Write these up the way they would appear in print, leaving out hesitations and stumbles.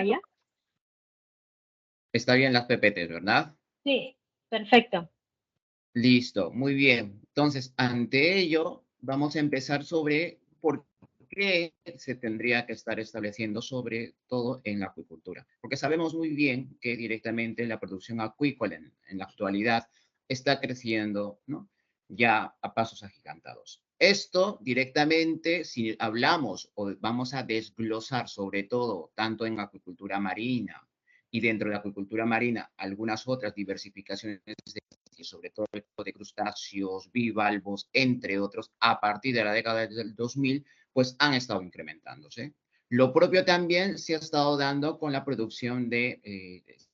ya? Está bien las PPTs, ¿verdad? Sí, perfecto. Listo, muy bien. Entonces, ante ello, vamos a empezar sobre por qué se tendría que estar estableciendo sobre todo en la acuicultura. Porque sabemos muy bien que directamente la producción acuícola en la actualidad está creciendo, ¿no? Ya a pasos agigantados. Esto directamente, si hablamos o vamos a desglosar sobre todo tanto en acuicultura marina y dentro de la acuicultura marina algunas otras diversificaciones y sobre todo de crustáceos, bivalvos, entre otros, a partir de la década del 2000, pues han estado incrementándose. Lo propio también se ha estado dando con la producción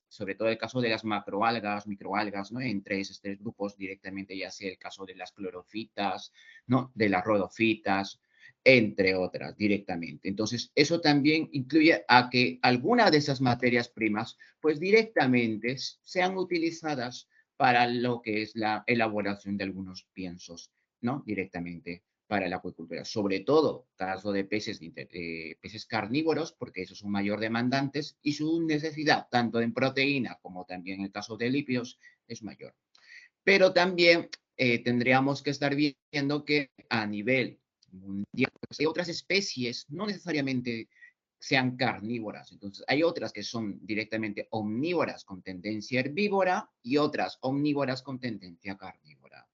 sobre todo el caso de las macroalgas, microalgas, ¿no? Entre esos tres grupos directamente, ya sea el caso de las clorofitas, ¿no? De las rodofitas, entre otras, directamente. Entonces, eso también incluye a que algunas de esas materias primas, pues directamente sean utilizadas para lo que es la elaboración de algunos piensos, ¿no? Directamente para la acuicultura. Sobre todo, caso de peces carnívoros, porque esos son mayor demandantes y su necesidad, tanto en proteína como también en el caso de lípidos, es mayor. Pero también tendríamos que estar viendo que a nivel mundial pues, hay otras especies, no necesariamente sean carnívoras. Entonces, hay otras que son directamente omnívoras con tendencia herbívora y otras omnívoras con tendencia carnívora.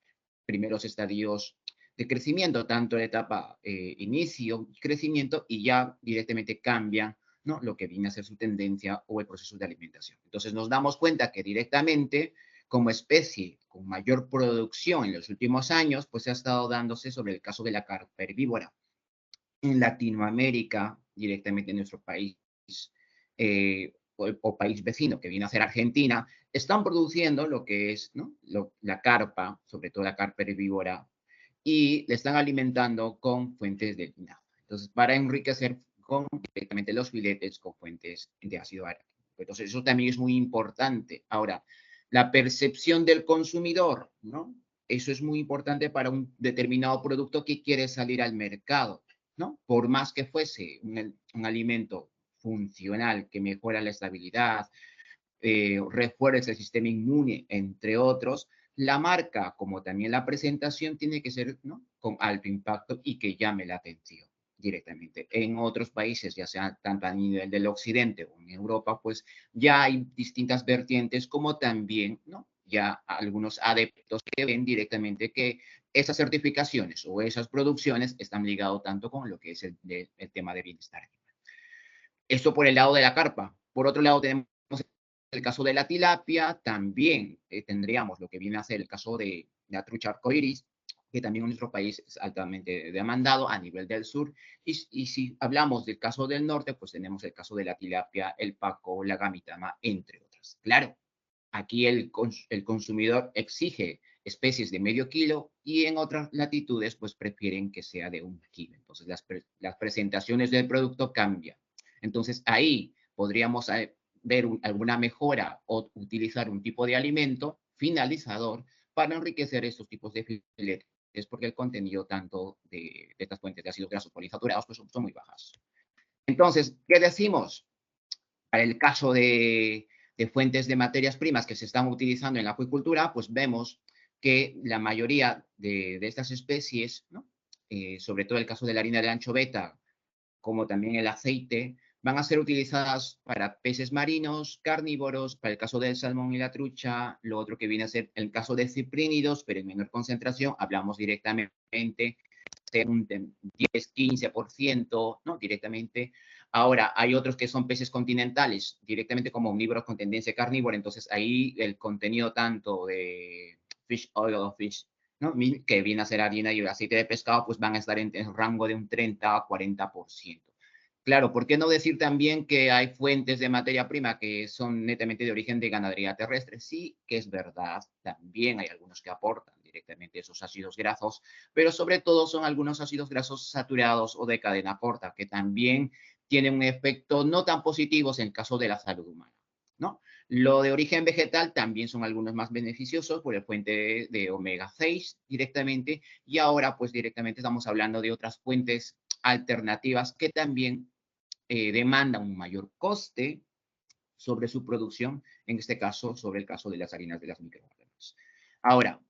Primeros estadios de crecimiento, tanto la etapa inicio, crecimiento, y ya directamente cambian, ¿no? Lo que viene a ser su tendencia o el proceso de alimentación. Entonces, nos damos cuenta que directamente, como especie con mayor producción en los últimos años, pues ha estado dándose sobre el caso de la carpa herbívora en Latinoamérica, directamente en nuestro país o país vecino, que viene a ser Argentina, están produciendo lo que es, ¿no? La carpa, sobre todo la carpa herbívora, y le están alimentando con fuentes de linaza. Entonces, para enriquecer con directamente los filetes con fuentes de ácido arácnico. Entonces, eso también es muy importante. Ahora, la percepción del consumidor, ¿no? Eso es muy importante para un determinado producto que quiere salir al mercado. ¿No? Por más que fuese un alimento funcional que mejora la estabilidad, refuerza el sistema inmune, entre otros, la marca como también la presentación tiene que ser, ¿no? Con alto impacto y que llame la atención directamente. En otros países, ya sea tanto a nivel del occidente o en Europa, pues ya hay distintas vertientes como también, ¿no? Ya algunos adeptos que ven directamente que esas certificaciones o esas producciones están ligados tanto con lo que es el tema de bienestar animal. Esto por el lado de la carpa. Por otro lado tenemos el caso de la tilapia, también tendríamos lo que viene a ser el caso de la trucha arcoiris, que también en nuestro país es altamente demandado a nivel del sur. Y si hablamos del caso del norte, pues tenemos el caso de la tilapia, el paco, la gamitama, entre otras. Claro, aquí el consumidor exige especies de medio kilo y en otras latitudes pues prefieren que sea de 1 kilo. Entonces las presentaciones del producto cambian. Entonces ahí podríamos ver alguna mejora o utilizar un tipo de alimento finalizador para enriquecer estos tipos de filetes porque el contenido tanto de estas fuentes de ácidos grasos poliinsaturados pues son muy bajas. Entonces, ¿qué decimos? Para el caso de fuentes de materias primas que se están utilizando en la acuicultura, pues vemos que la mayoría de estas especies, ¿no? Sobre todo el caso de la harina de anchoveta, como también el aceite, van a ser utilizadas para peces marinos, carnívoros, para el caso del salmón y la trucha, lo otro que viene a ser el caso de ciprínidos, pero en menor concentración, hablamos directamente de un 10-15%, ¿no? Directamente. Ahora, hay otros que son peces continentales, directamente como omnívoros con tendencia carnívora, entonces ahí el contenido tanto de fish oil o fish, ¿no? Que viene a ser harina y aceite de pescado, pues van a estar en el rango de un 30 a 40%. Claro, ¿por qué no decir también que hay fuentes de materia prima que son netamente de origen de ganadería terrestre? Sí, que es verdad, también hay algunos que aportan directamente esos ácidos grasos, pero sobre todo son algunos ácidos grasos saturados o de cadena corta, que también tienen un efecto no tan positivo en el caso de la salud humana, ¿no? Lo de origen vegetal también son algunos más beneficiosos por el fuente de omega 6 directamente, y ahora pues directamente estamos hablando de otras fuentes alternativas que también demanda un mayor coste sobre su producción, en este caso, sobre el caso de las harinas de las microordenas. Ahora,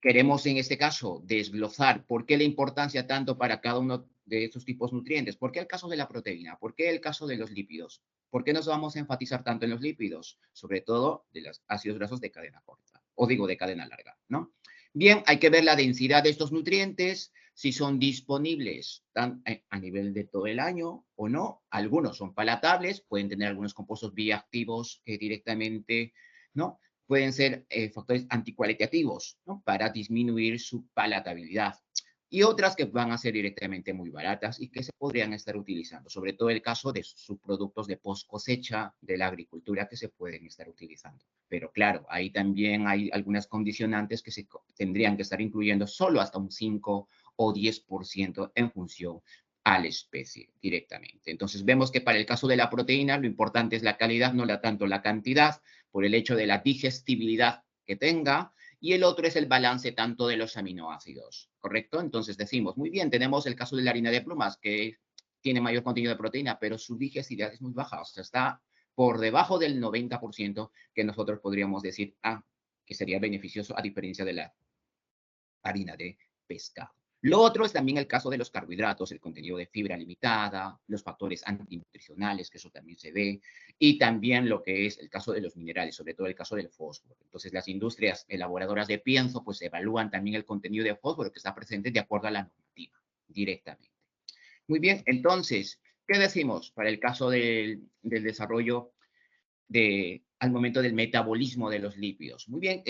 queremos en este caso desglosar por qué la importancia tanto para cada uno de estos tipos de nutrientes. ¿Por qué el caso de la proteína? ¿Por qué el caso de los lípidos? ¿Por qué nos vamos a enfatizar tanto en los lípidos? Sobre todo de los ácidos grasos de cadena corta, o digo de cadena larga, ¿no? Bien, hay que ver la densidad de estos nutrientes, si son disponibles a nivel de todo el año o no. Algunos son palatables, pueden tener algunos compuestos bioactivos directamente, ¿no? Pueden ser factores anticualitativos, ¿no? Para disminuir su palatabilidad. Y otras que van a ser directamente muy baratas y que se podrían estar utilizando, sobre todo el caso de subproductos de post cosecha de la agricultura que se pueden estar utilizando. Pero claro, ahí también hay algunas condicionantes que se tendrían que estar incluyendo solo hasta un 5 o 10% en función a la especie directamente. Entonces vemos que para el caso de la proteína lo importante es la calidad, no tanto la cantidad, por el hecho de la digestibilidad que tenga, y el otro es el balance tanto de los aminoácidos, ¿correcto? Entonces decimos, muy bien, tenemos el caso de la harina de plumas, que tiene mayor contenido de proteína, pero su digestibilidad es muy baja, o sea, está por debajo del 90% que nosotros podríamos decir, que sería beneficioso a diferencia de la harina de pescado. Lo otro es también el caso de los carbohidratos, el contenido de fibra limitada, los factores antinutricionales, que eso también se ve, y también lo que es el caso de los minerales, sobre todo el caso del fósforo. Entonces, las industrias elaboradoras de pienso, pues evalúan también el contenido de fósforo que está presente de acuerdo a la normativa, directamente. Muy bien, entonces, ¿qué decimos para el caso del desarrollo al momento del metabolismo de los lípidos? Muy bien,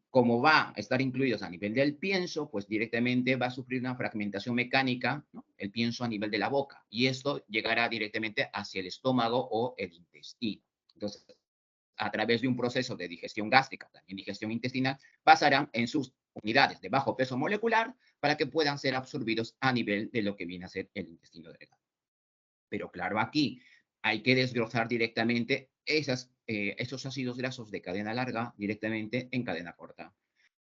como va a estar incluidos a nivel del pienso, pues directamente va a sufrir una fragmentación mecánica, ¿no? El pienso a nivel de la boca, y esto llegará directamente hacia el estómago o el intestino. Entonces, a través de un proceso de digestión gástrica, también digestión intestinal, pasarán en sus unidades de bajo peso molecular para que puedan ser absorbidos a nivel de lo que viene a ser el intestino delgado. Pero claro, aquí hay que desglosar directamente esos ácidos grasos de cadena larga directamente en cadena corta.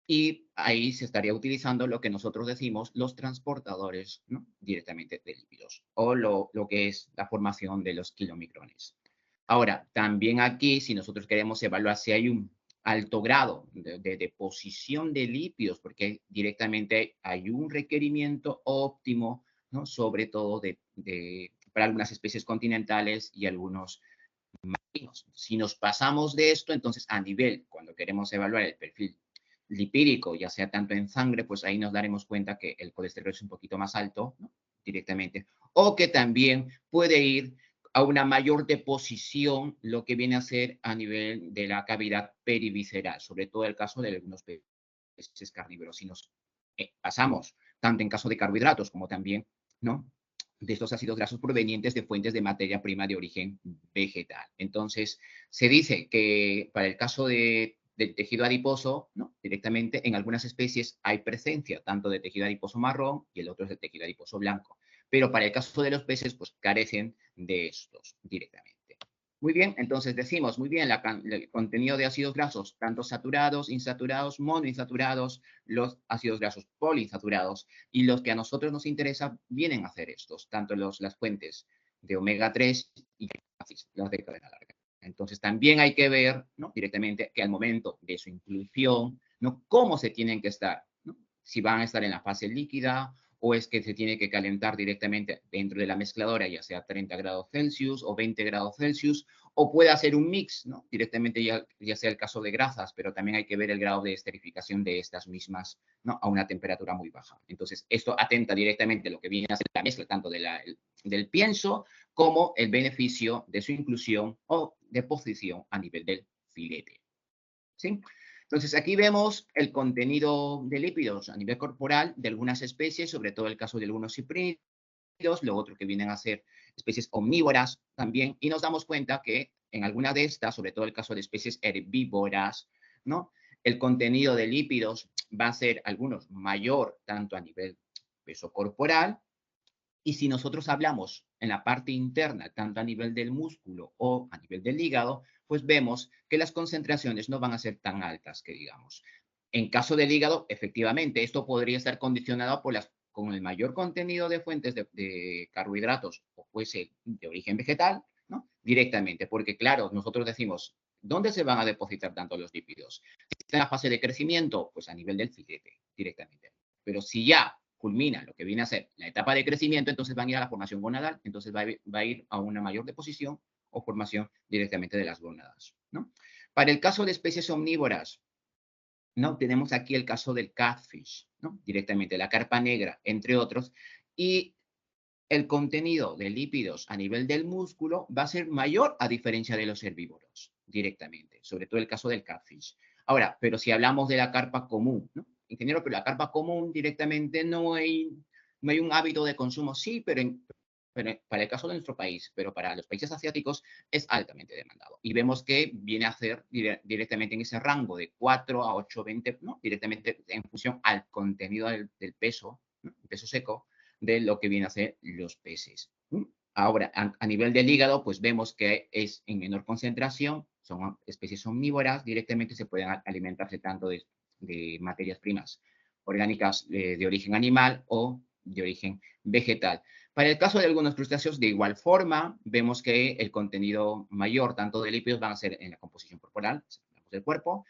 Y ahí se estaría utilizando lo que nosotros decimos los transportadores, ¿no? Directamente de lípidos, o lo que es la formación de los kilomicrones. Ahora, también aquí, si nosotros queremos evaluar si hay un alto grado de deposición de lípidos, porque directamente hay un requerimiento óptimo, ¿no? Sobre todo para algunas especies continentales y algunos marinos. Si nos pasamos de esto, entonces a nivel, cuando queremos evaluar el perfil lipídico, ya sea tanto en sangre, pues ahí nos daremos cuenta que el colesterol es un poquito más alto, ¿no? Directamente. O que también puede ir a una mayor deposición, lo que viene a ser a nivel de la cavidad perivisceral, sobre todo el caso de algunos peces carnívoros. Si nos pasamos, tanto en caso de carbohidratos como también, ¿no? De estos ácidos grasos provenientes de fuentes de materia prima de origen vegetal. Entonces, se dice que para el caso del tejido adiposo, ¿no? Directamente en algunas especies hay presencia tanto de tejido adiposo marrón y el otro es de tejido adiposo blanco. Pero para el caso de los peces, pues carecen de estos directamente. Muy bien, entonces decimos, muy bien, el contenido de ácidos grasos, tanto saturados, insaturados, monoinsaturados, los ácidos grasos poliinsaturados, y los que a nosotros nos interesa vienen a hacer estos, tanto las fuentes de omega 3 y las de cadena larga. Entonces también hay que ver, ¿no? Directamente que al momento de su inclusión, ¿no? Cómo se tienen que estar, ¿no? Si van a estar en la fase líquida o es que se tiene que calentar directamente dentro de la mezcladora, ya sea 30 grados Celsius o 20 grados Celsius, o puede hacer un mix, ¿no? Directamente ya sea el caso de grasas, pero también hay que ver el grado de esterificación de estas mismas, ¿no? A una temperatura muy baja. Entonces, esto atenta directamente a lo que viene a ser la mezcla tanto del pienso como el beneficio de su inclusión o deposición a nivel del filete. ¿Sí? Entonces, aquí vemos el contenido de lípidos a nivel corporal de algunas especies, sobre todo el caso de algunos ciprídeos, lo otro que vienen a ser especies omnívoras también, y nos damos cuenta que en alguna de estas, sobre todo el caso de especies herbívoras, ¿no? El contenido de lípidos va a ser algunos mayor tanto a nivel peso corporal, y si nosotros hablamos en la parte interna, tanto a nivel del músculo o a nivel del hígado, pues vemos que las concentraciones no van a ser tan altas que digamos. En caso del hígado, efectivamente, esto podría estar condicionado por las con el mayor contenido de fuentes de carbohidratos o fuese de origen vegetal, ¿no? Directamente, porque claro, nosotros decimos, ¿dónde se van a depositar tanto los lípidos? Si está en la fase de crecimiento, pues a nivel del filete, directamente. Pero si ya culmina lo que viene a ser la etapa de crecimiento, entonces van a ir a la formación gonadal, entonces va a ir a una mayor deposición o formación directamente de las gónadas, ¿no? Para el caso de especies omnívoras, ¿no? Tenemos aquí el caso del catfish, ¿no? Directamente, la carpa negra, entre otros, y el contenido de lípidos a nivel del músculo va a ser mayor a diferencia de los herbívoros, directamente, sobre todo el caso del catfish. Ahora, pero si hablamos de la carpa común, ¿no? Ingeniero, pero la carpa común directamente no hay un hábito de consumo, sí, pero para el caso de nuestro país, pero para los países asiáticos es altamente demandado. Y vemos que viene a ser directamente en ese rango de 4 a 8,20, ¿no? Directamente en función al contenido del peso, ¿no? El peso seco, de lo que viene a ser los peces. Ahora, a nivel del hígado, pues vemos que es en menor concentración, son especies omnívoras, directamente se pueden alimentarse tanto de materias primas orgánicas de origen animal o de origen vegetal. Para el caso de algunos crustáceos, de igual forma, vemos que el contenido mayor, tanto de lípidos, van a ser en la composición corporal, del cuerpo,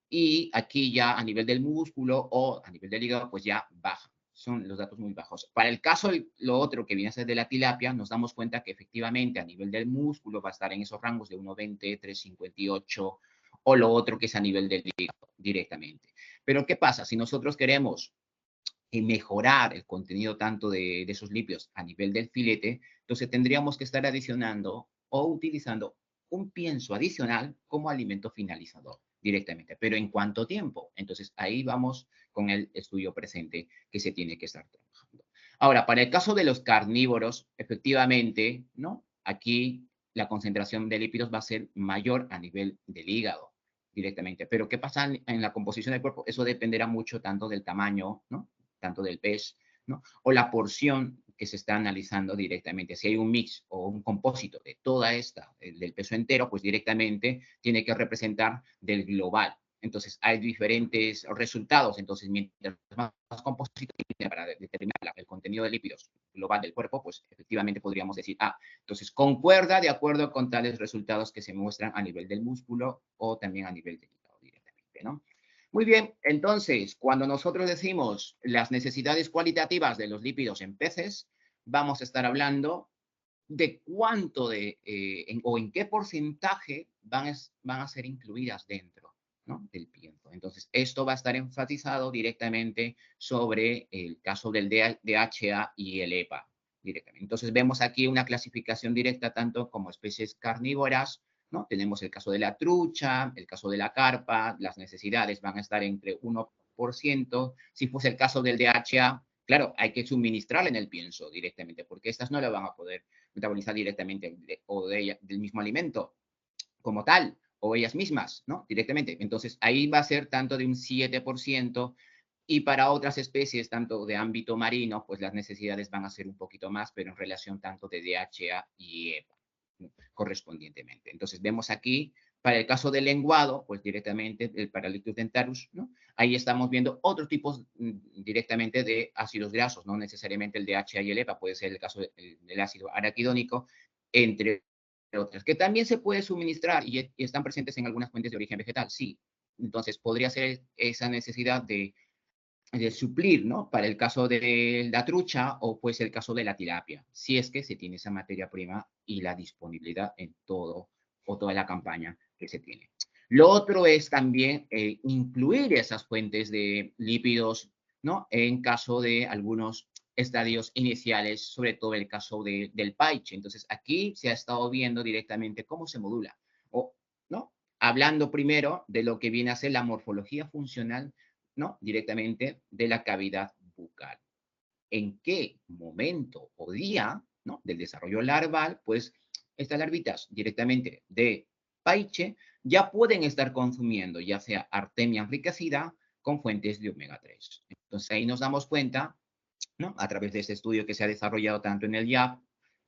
y aquí ya a nivel del músculo o a nivel del hígado, pues ya baja. Son los datos muy bajos. Para el caso, lo otro que viene a ser de la tilapia, nos damos cuenta que efectivamente a nivel del músculo va a estar en esos rangos de 1,20, 3,58, o lo otro que es a nivel del hígado directamente. Pero ¿qué pasa? Si nosotros queremos mejorar el contenido tanto de esos lípidos a nivel del filete, entonces tendríamos que estar adicionando o utilizando un pienso adicional como alimento finalizador directamente. Pero ¿en cuánto tiempo? Entonces ahí vamos con el estudio presente que se tiene que estar trabajando. Ahora, para el caso de los carnívoros, efectivamente, ¿no? Aquí la concentración de lípidos va a ser mayor a nivel del hígado directamente. Pero ¿qué pasa en la composición del cuerpo? Eso dependerá mucho tanto del tamaño, ¿no? Tanto del pez, ¿no? O la porción que se está analizando directamente. Si hay un mix o un compósito de toda esta, del peso entero, pues directamente tiene que representar del global. Entonces, hay diferentes resultados. Entonces, mientras más compósito tiene para determinar el contenido de lípidos global del cuerpo, pues efectivamente podríamos decir, entonces concuerda de acuerdo con tales resultados que se muestran a nivel del músculo o también a nivel del hígado directamente, ¿no? Muy bien, entonces, cuando nosotros decimos las necesidades cualitativas de los lípidos en peces, vamos a estar hablando de cuánto o en qué porcentaje van a ser incluidas dentro, ¿no? Del pienso. Entonces, esto va a estar enfatizado directamente sobre el caso del DHA y el EPA directamente. Entonces, vemos aquí una clasificación directa tanto como especies carnívoras, ¿no? Tenemos el caso de la trucha, el caso de la carpa, las necesidades van a estar entre 1%. Si fuese el caso del DHA, claro, hay que suministrarle en el pienso directamente, porque estas no le van a poder metabolizar directamente del mismo alimento como tal, o ellas mismas, ¿no? Directamente. Entonces, ahí va a ser tanto de un 7%, y para otras especies, tanto de ámbito marino, pues las necesidades van a ser un poquito más, pero en relación tanto de DHA y EPA, ¿no? Correspondientemente. Entonces, vemos aquí, para el caso del lenguado, pues directamente el Paralitus dentarus, ¿no? Ahí estamos viendo otros tipos directamente de ácidos grasos, no necesariamente el DHA y el EPA, puede ser el caso del ácido araquidónico, entre otras, que también se puede suministrar y están presentes en algunas fuentes de origen vegetal, sí. Entonces, podría ser esa necesidad de suplir, ¿no? Para el caso de la trucha o pues el caso de la tilapia, si es que se tiene esa materia prima y la disponibilidad en todo o toda la campaña que se tiene. Lo otro es también incluir esas fuentes de lípidos, ¿no? En caso de algunos estadios iniciales, sobre todo el caso del paiche. Entonces, aquí se ha estado viendo directamente cómo se modula, o, ¿no? Hablando primero de lo que viene a ser la morfología funcional, ¿no? Directamente de la cavidad bucal. ¿En qué momento o día, ¿no? Del desarrollo larval, pues estas larvitas directamente de paiche ya pueden estar consumiendo ya sea artemia enriquecida con fuentes de omega 3. Entonces ahí nos damos cuenta, ¿no? A través de este estudio que se ha desarrollado tanto en el IAP,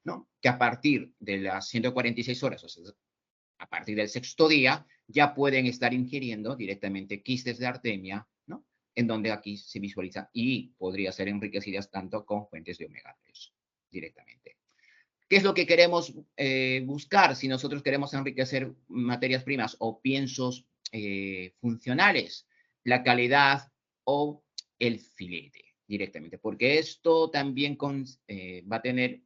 ¿no? Que a partir de las 146 horas, o sea, a partir del sexto día, ya pueden estar ingiriendo directamente quistes de artemia, ¿no? en donde aquí se visualiza y podría ser enriquecidas tanto con fuentes de omega 3 directamente. ¿Qué es lo que queremos buscar si nosotros queremos enriquecer materias primas o piensos funcionales? La calidad o el filete directamente, porque esto también va a tener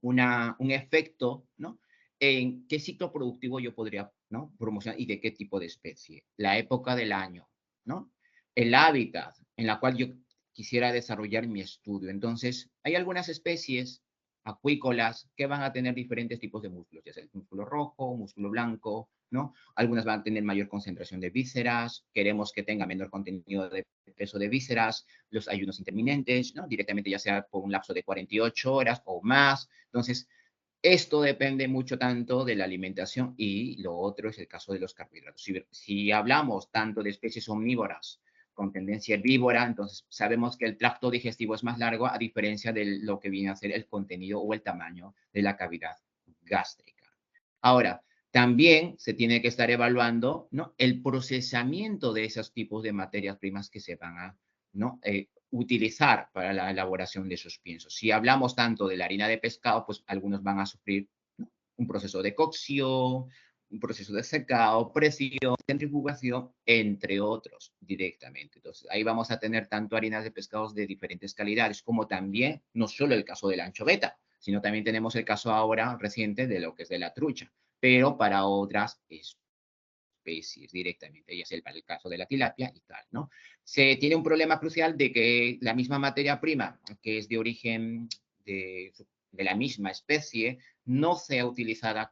un efecto, ¿no? En qué ciclo productivo yo podría, ¿no? Promocionar y de qué tipo de especie, la época del año, ¿no? El hábitat en la cual yo quisiera desarrollar mi estudio. Entonces, hay algunas especies acuícolas que van a tener diferentes tipos de músculos, ya sea el músculo rojo, músculo blanco, ¿no? Algunas van a tener mayor concentración de vísceras, queremos que tenga menor contenido de peso de vísceras, los ayunos intermitentes, ¿no? Directamente ya sea por un lapso de 48 horas o más. Entonces, esto depende mucho tanto de la alimentación y lo otro es el caso de los carbohidratos. Si hablamos tanto de especies omnívoras con tendencia herbívora, entonces sabemos que el tracto digestivo es más largo a diferencia de lo que viene a ser el contenido o el tamaño de la cavidad gástrica. Ahora, también se tiene que estar evaluando, ¿no?, el procesamiento de esos tipos de materias primas que se van a, ¿no?, utilizar para la elaboración de esos piensos. Si hablamos tanto de la harina de pescado, pues algunos van a sufrir, ¿no?, un proceso de cocción, un proceso de secado, presión, centrifugación, entre otros, directamente. Entonces, ahí vamos a tener tanto harinas de pescados de diferentes calidades, como también, no solo el caso de la anchoveta, sino también tenemos el caso ahora reciente de lo que es de la trucha, pero para otras especies directamente, ya sea para el caso de la tilapia y tal, ¿no? Se tiene un problema crucial de que la misma materia prima, que es de origen de la misma especie, no sea utilizada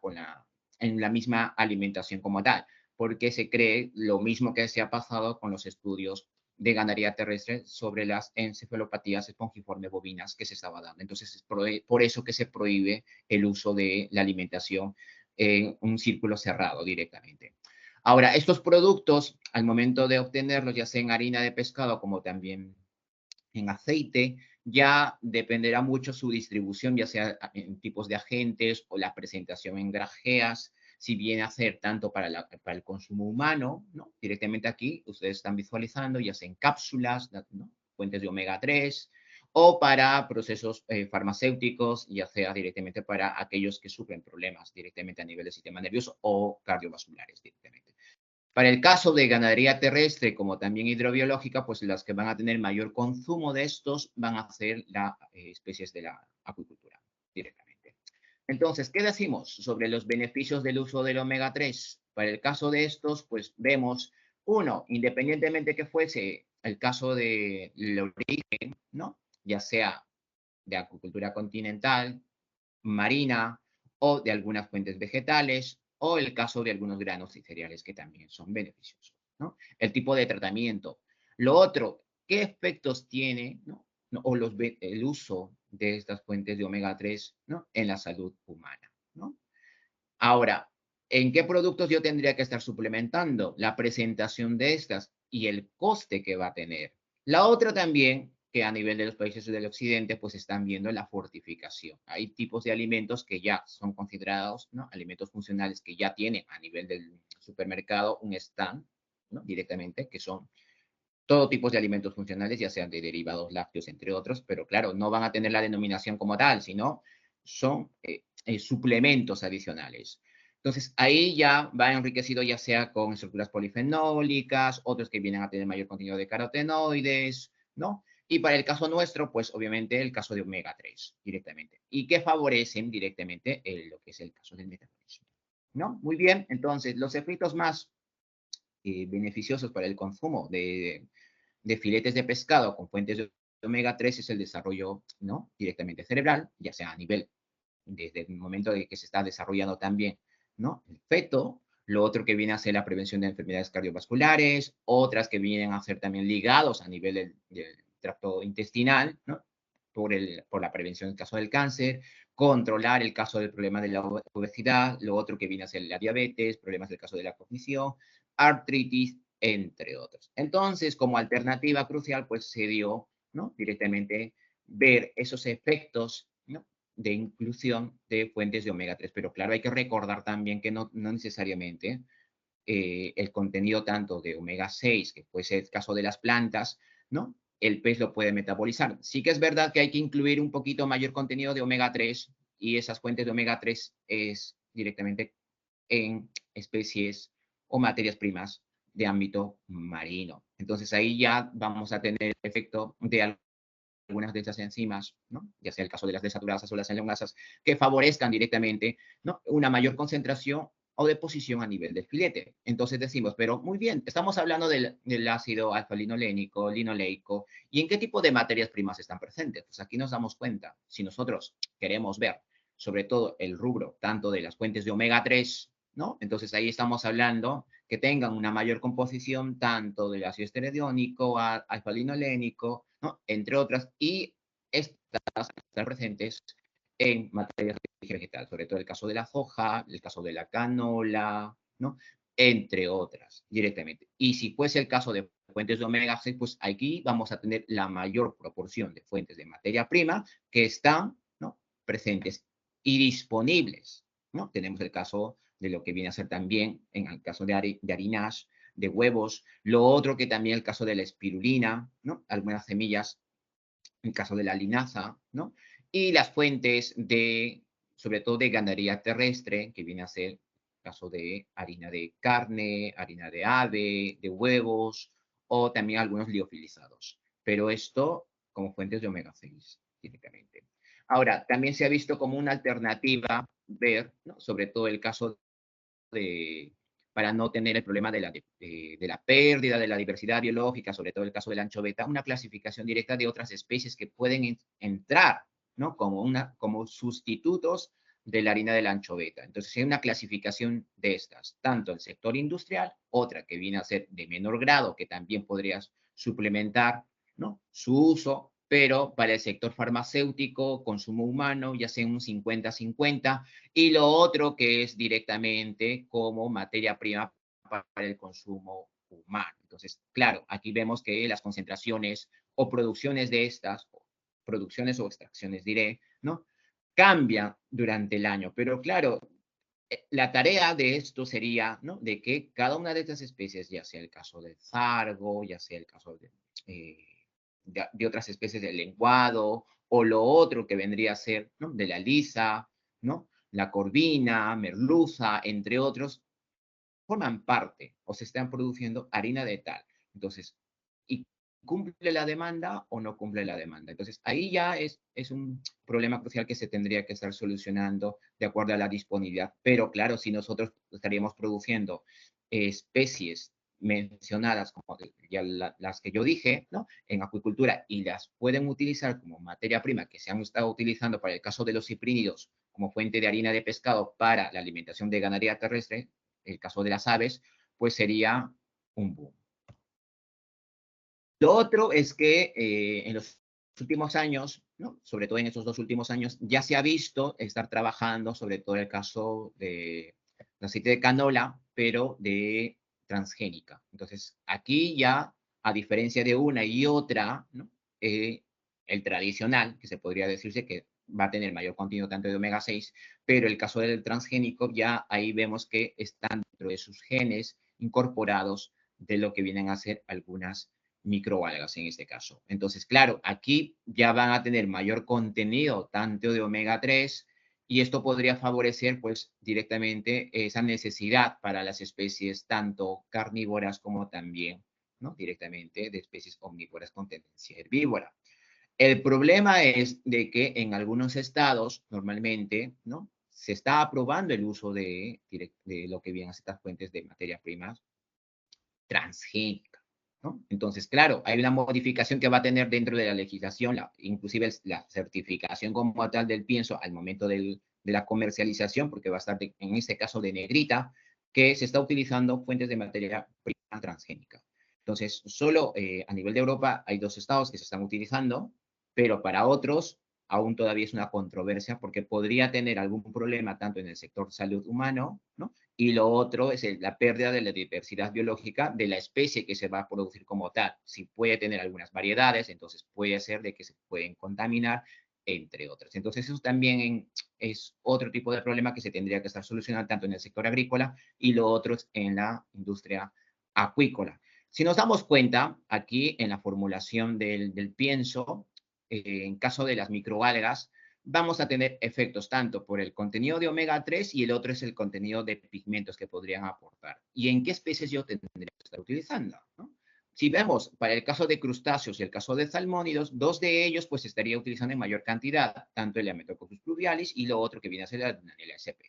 en la misma alimentación como tal, porque se cree lo mismo que se ha pasado con los estudios de ganadería terrestre sobre las encefalopatías espongiformes bovinas que se estaba dando. Entonces, es por eso que se prohíbe el uso de la alimentación en un círculo cerrado directamente. Ahora, estos productos, al momento de obtenerlos, ya sea en harina de pescado como también en aceite, ya dependerá mucho su distribución, ya sea en tipos de agentes o la presentación en grajeas, si viene a ser tanto para el consumo humano, ¿no? Directamente aquí, ustedes están visualizando, ya sea en cápsulas, ¿no?, fuentes de omega 3, o para procesos farmacéuticos, ya sea directamente para aquellos que sufren problemas directamente a nivel del sistema nervioso o cardiovasculares directamente. Para el caso de ganadería terrestre, como también hidrobiológica, pues las que van a tener mayor consumo de estos van a ser las especies de la acuicultura directamente. Entonces, ¿qué decimos sobre los beneficios del uso del omega 3? Para el caso de estos, pues vemos, uno, independientemente que fuese el caso del origen, ¿no?, ya sea de acuicultura continental, marina o de algunas fuentes vegetales, o el caso de algunos granos y cereales que también son beneficiosos, ¿no? El tipo de tratamiento. Lo otro, ¿qué efectos tiene, ¿no?, o el uso de estas fuentes de omega 3, ¿no?, en la salud humana, ¿no? Ahora, ¿en qué productos yo tendría que estar suplementando? La presentación de estas y el coste que va a tener. La otra también, que a nivel de los países del occidente, pues están viendo la fortificación. Hay tipos de alimentos que ya son considerados, ¿no?, alimentos funcionales que ya tienen a nivel del supermercado un stand, ¿no?, directamente, que son todo tipo de alimentos funcionales, ya sean de derivados lácteos, entre otros, pero claro, no van a tener la denominación como tal, sino son suplementos adicionales. Entonces, ahí ya va enriquecido ya sea con estructuras polifenólicas, otros que vienen a tener mayor contenido de carotenoides, ¿no? Y para el caso nuestro, pues obviamente el caso de omega 3 directamente, y que favorecen directamente lo que es el caso del metabolismo, ¿no? Muy bien, entonces los efectos más beneficiosos para el consumo de filetes de pescado con fuentes de omega 3 es el desarrollo, ¿no?, directamente cerebral, ya sea a nivel desde el momento de que se está desarrollando también, ¿no?, el feto. Lo otro que viene a ser la prevención de enfermedades cardiovasculares, otras que vienen a ser también ligados a nivel del tracto intestinal, ¿no?, por la prevención en caso del cáncer, controlar el caso del problema de la obesidad, lo otro que viene a ser la diabetes, problemas del caso de la cognición, artritis, entre otros. Entonces, como alternativa crucial, pues se dio, ¿no?, directamente ver esos efectos, ¿no?, de inclusión de fuentes de omega 3. Pero claro, hay que recordar también que no necesariamente el contenido tanto de omega 6, que puede ser el caso de las plantas, ¿no? El pez lo puede metabolizar. Sí que es verdad que hay que incluir un poquito mayor contenido de omega 3 y esas fuentes de omega 3 es directamente en especies o materias primas de ámbito marino. Entonces ahí ya vamos a tener el efecto de algunas de esas enzimas, ¿no? Ya sea el caso de las desaturasas o las enlaunasas, que favorezcan directamente, ¿no? Una mayor concentración o deposición a nivel del filete. Entonces decimos, pero muy bien, estamos hablando del ácido alfa-linolénico, linoleico, ¿y en qué tipo de materias primas están presentes? Pues aquí nos damos cuenta, si nosotros queremos ver sobre todo el rubro tanto de las fuentes de omega 3, ¿no? Entonces ahí estamos hablando que tengan una mayor composición tanto del ácido estereodiónico, alfa-linolénico, ¿no? Entre otras, y estas están presentes en materias de origen vegetal, sobre todo el caso de la soja, el caso de la canola, ¿no? Entre otras, directamente. Y si fuese el caso de fuentes de omega 6, pues aquí vamos a tener la mayor proporción de fuentes de materia prima que están, ¿no? Presentes y disponibles, ¿no? Tenemos el caso de lo que viene a ser también, en el caso de harinas, de huevos, lo otro que también el caso de la espirulina, ¿no? Algunas semillas, en el caso de la linaza, ¿no? Y las fuentes de, sobre todo de ganadería terrestre, que viene a ser el caso de harina de carne, harina de ave, de huevos, o también algunos liofilizados. Pero esto como fuentes de omega 6, típicamente. Ahora, también se ha visto como una alternativa ver, ¿no? Sobre todo el caso de, para no tener el problema de la pérdida de la diversidad biológica, sobre todo el caso de la anchoveta, una clasificación directa de otras especies que pueden entrar, ¿no? Como sustitutos de la harina de la anchoveta. Entonces, hay una clasificación de estas, tanto el sector industrial, otra que viene a ser de menor grado, que también podrías suplementar, ¿no? Su uso, pero para el sector farmacéutico, consumo humano, ya sea un 50-50, y lo otro que es directamente como materia prima para el consumo humano. Entonces, claro, aquí vemos que las concentraciones o producciones de estas, producciones o extracciones diré, ¿no? Cambian durante el año, pero claro, la tarea de esto sería, ¿no? De que cada una de estas especies, ya sea el caso del sargo, ya sea el caso eh, de otras especies del lenguado, o lo otro que vendría a ser, ¿no? De la lisa, ¿no? La corvina, merluza, entre otros, forman parte o se están produciendo harina de tal. Entonces, ¿y cumple la demanda o no cumple la demanda? Entonces, ahí ya es un problema crucial que se tendría que estar solucionando de acuerdo a la disponibilidad. Pero claro, si nosotros estaríamos produciendo especies mencionadas como ya las que yo dije, ¿no? En acuicultura y las pueden utilizar como materia prima que se han estado utilizando para el caso de los ciprínidos como fuente de harina de pescado para la alimentación de ganadería terrestre, el caso de las aves, pues sería un boom. Lo otro es que en los últimos años, ¿no? Sobre todo en estos 2 últimos años, ya se ha visto estar trabajando sobre todo el caso de aceite de canola, pero de transgénica. Entonces, aquí ya, a diferencia de una y otra, ¿no? El tradicional, que se podría decirse que va a tener mayor contenido tanto de omega 6, pero el caso del transgénico ya ahí vemos que están dentro de sus genes incorporados de lo que vienen a ser algunas microalgas en este caso. Entonces, claro, aquí ya van a tener mayor contenido tanto de omega 3 y esto podría favorecer pues directamente esa necesidad para las especies tanto carnívoras como también, ¿no? Directamente de especies omnívoras con tendencia herbívora. El problema es de que en algunos estados, normalmente, ¿no? Se está aprobando el uso de lo que vienen a ser estas fuentes de materias primas transgénica, ¿no? Entonces, claro, hay una modificación que va a tener dentro de la legislación, inclusive la certificación como tal del pienso al momento de la comercialización, porque va a estar en este caso de negrita, que se está utilizando fuentes de materia prima transgénica. Entonces, solo a nivel de Europa hay 2 estados que se están utilizando, pero para otros aún todavía es una controversia porque podría tener algún problema tanto en el sector salud humano, ¿no? Y lo otro es la pérdida de la diversidad biológica de la especie que se va a producir como tal. Si puede tener algunas variedades, entonces puede ser de que se pueden contaminar entre otras. Entonces, eso también es otro tipo de problema que se tendría que estar solucionando tanto en el sector agrícola y lo otro es en la industria acuícola. Si nos damos cuenta, aquí en la formulación del pienso, en caso de las microalgas, vamos a tener efectos tanto por el contenido de omega 3 y el otro es el contenido de pigmentos que podrían aportar. ¿Y en qué especies yo tendría que estar utilizando? ¿No? Si vemos para el caso de crustáceos y el caso de salmónidos, dos de ellos pues estaría utilizando en mayor cantidad, tanto el Ametococcus pluvialis y lo otro que viene a ser la Dunaliella sp.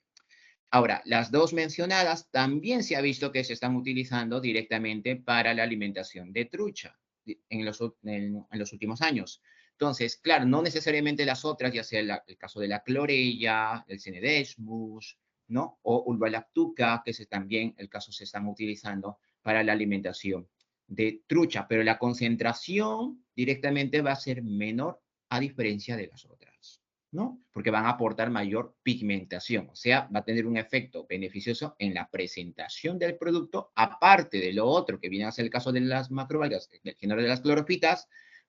Ahora, las dos mencionadas también se ha visto que se están utilizando directamente para la alimentación de trucha en los últimos años. Entonces, claro, no necesariamente las otras, ya sea el caso de la clorella, el Cnidesmus, ¿no? O Ulvalactuca, que también el caso se están utilizando para la alimentación de trucha, pero la concentración directamente va a ser menor a diferencia de las otras. ¿No? Porque van a aportar mayor pigmentación, o sea, va a tener un efecto beneficioso en la presentación del producto, aparte de lo otro que viene a ser el caso de las macroalgas, del género de las clorofitas,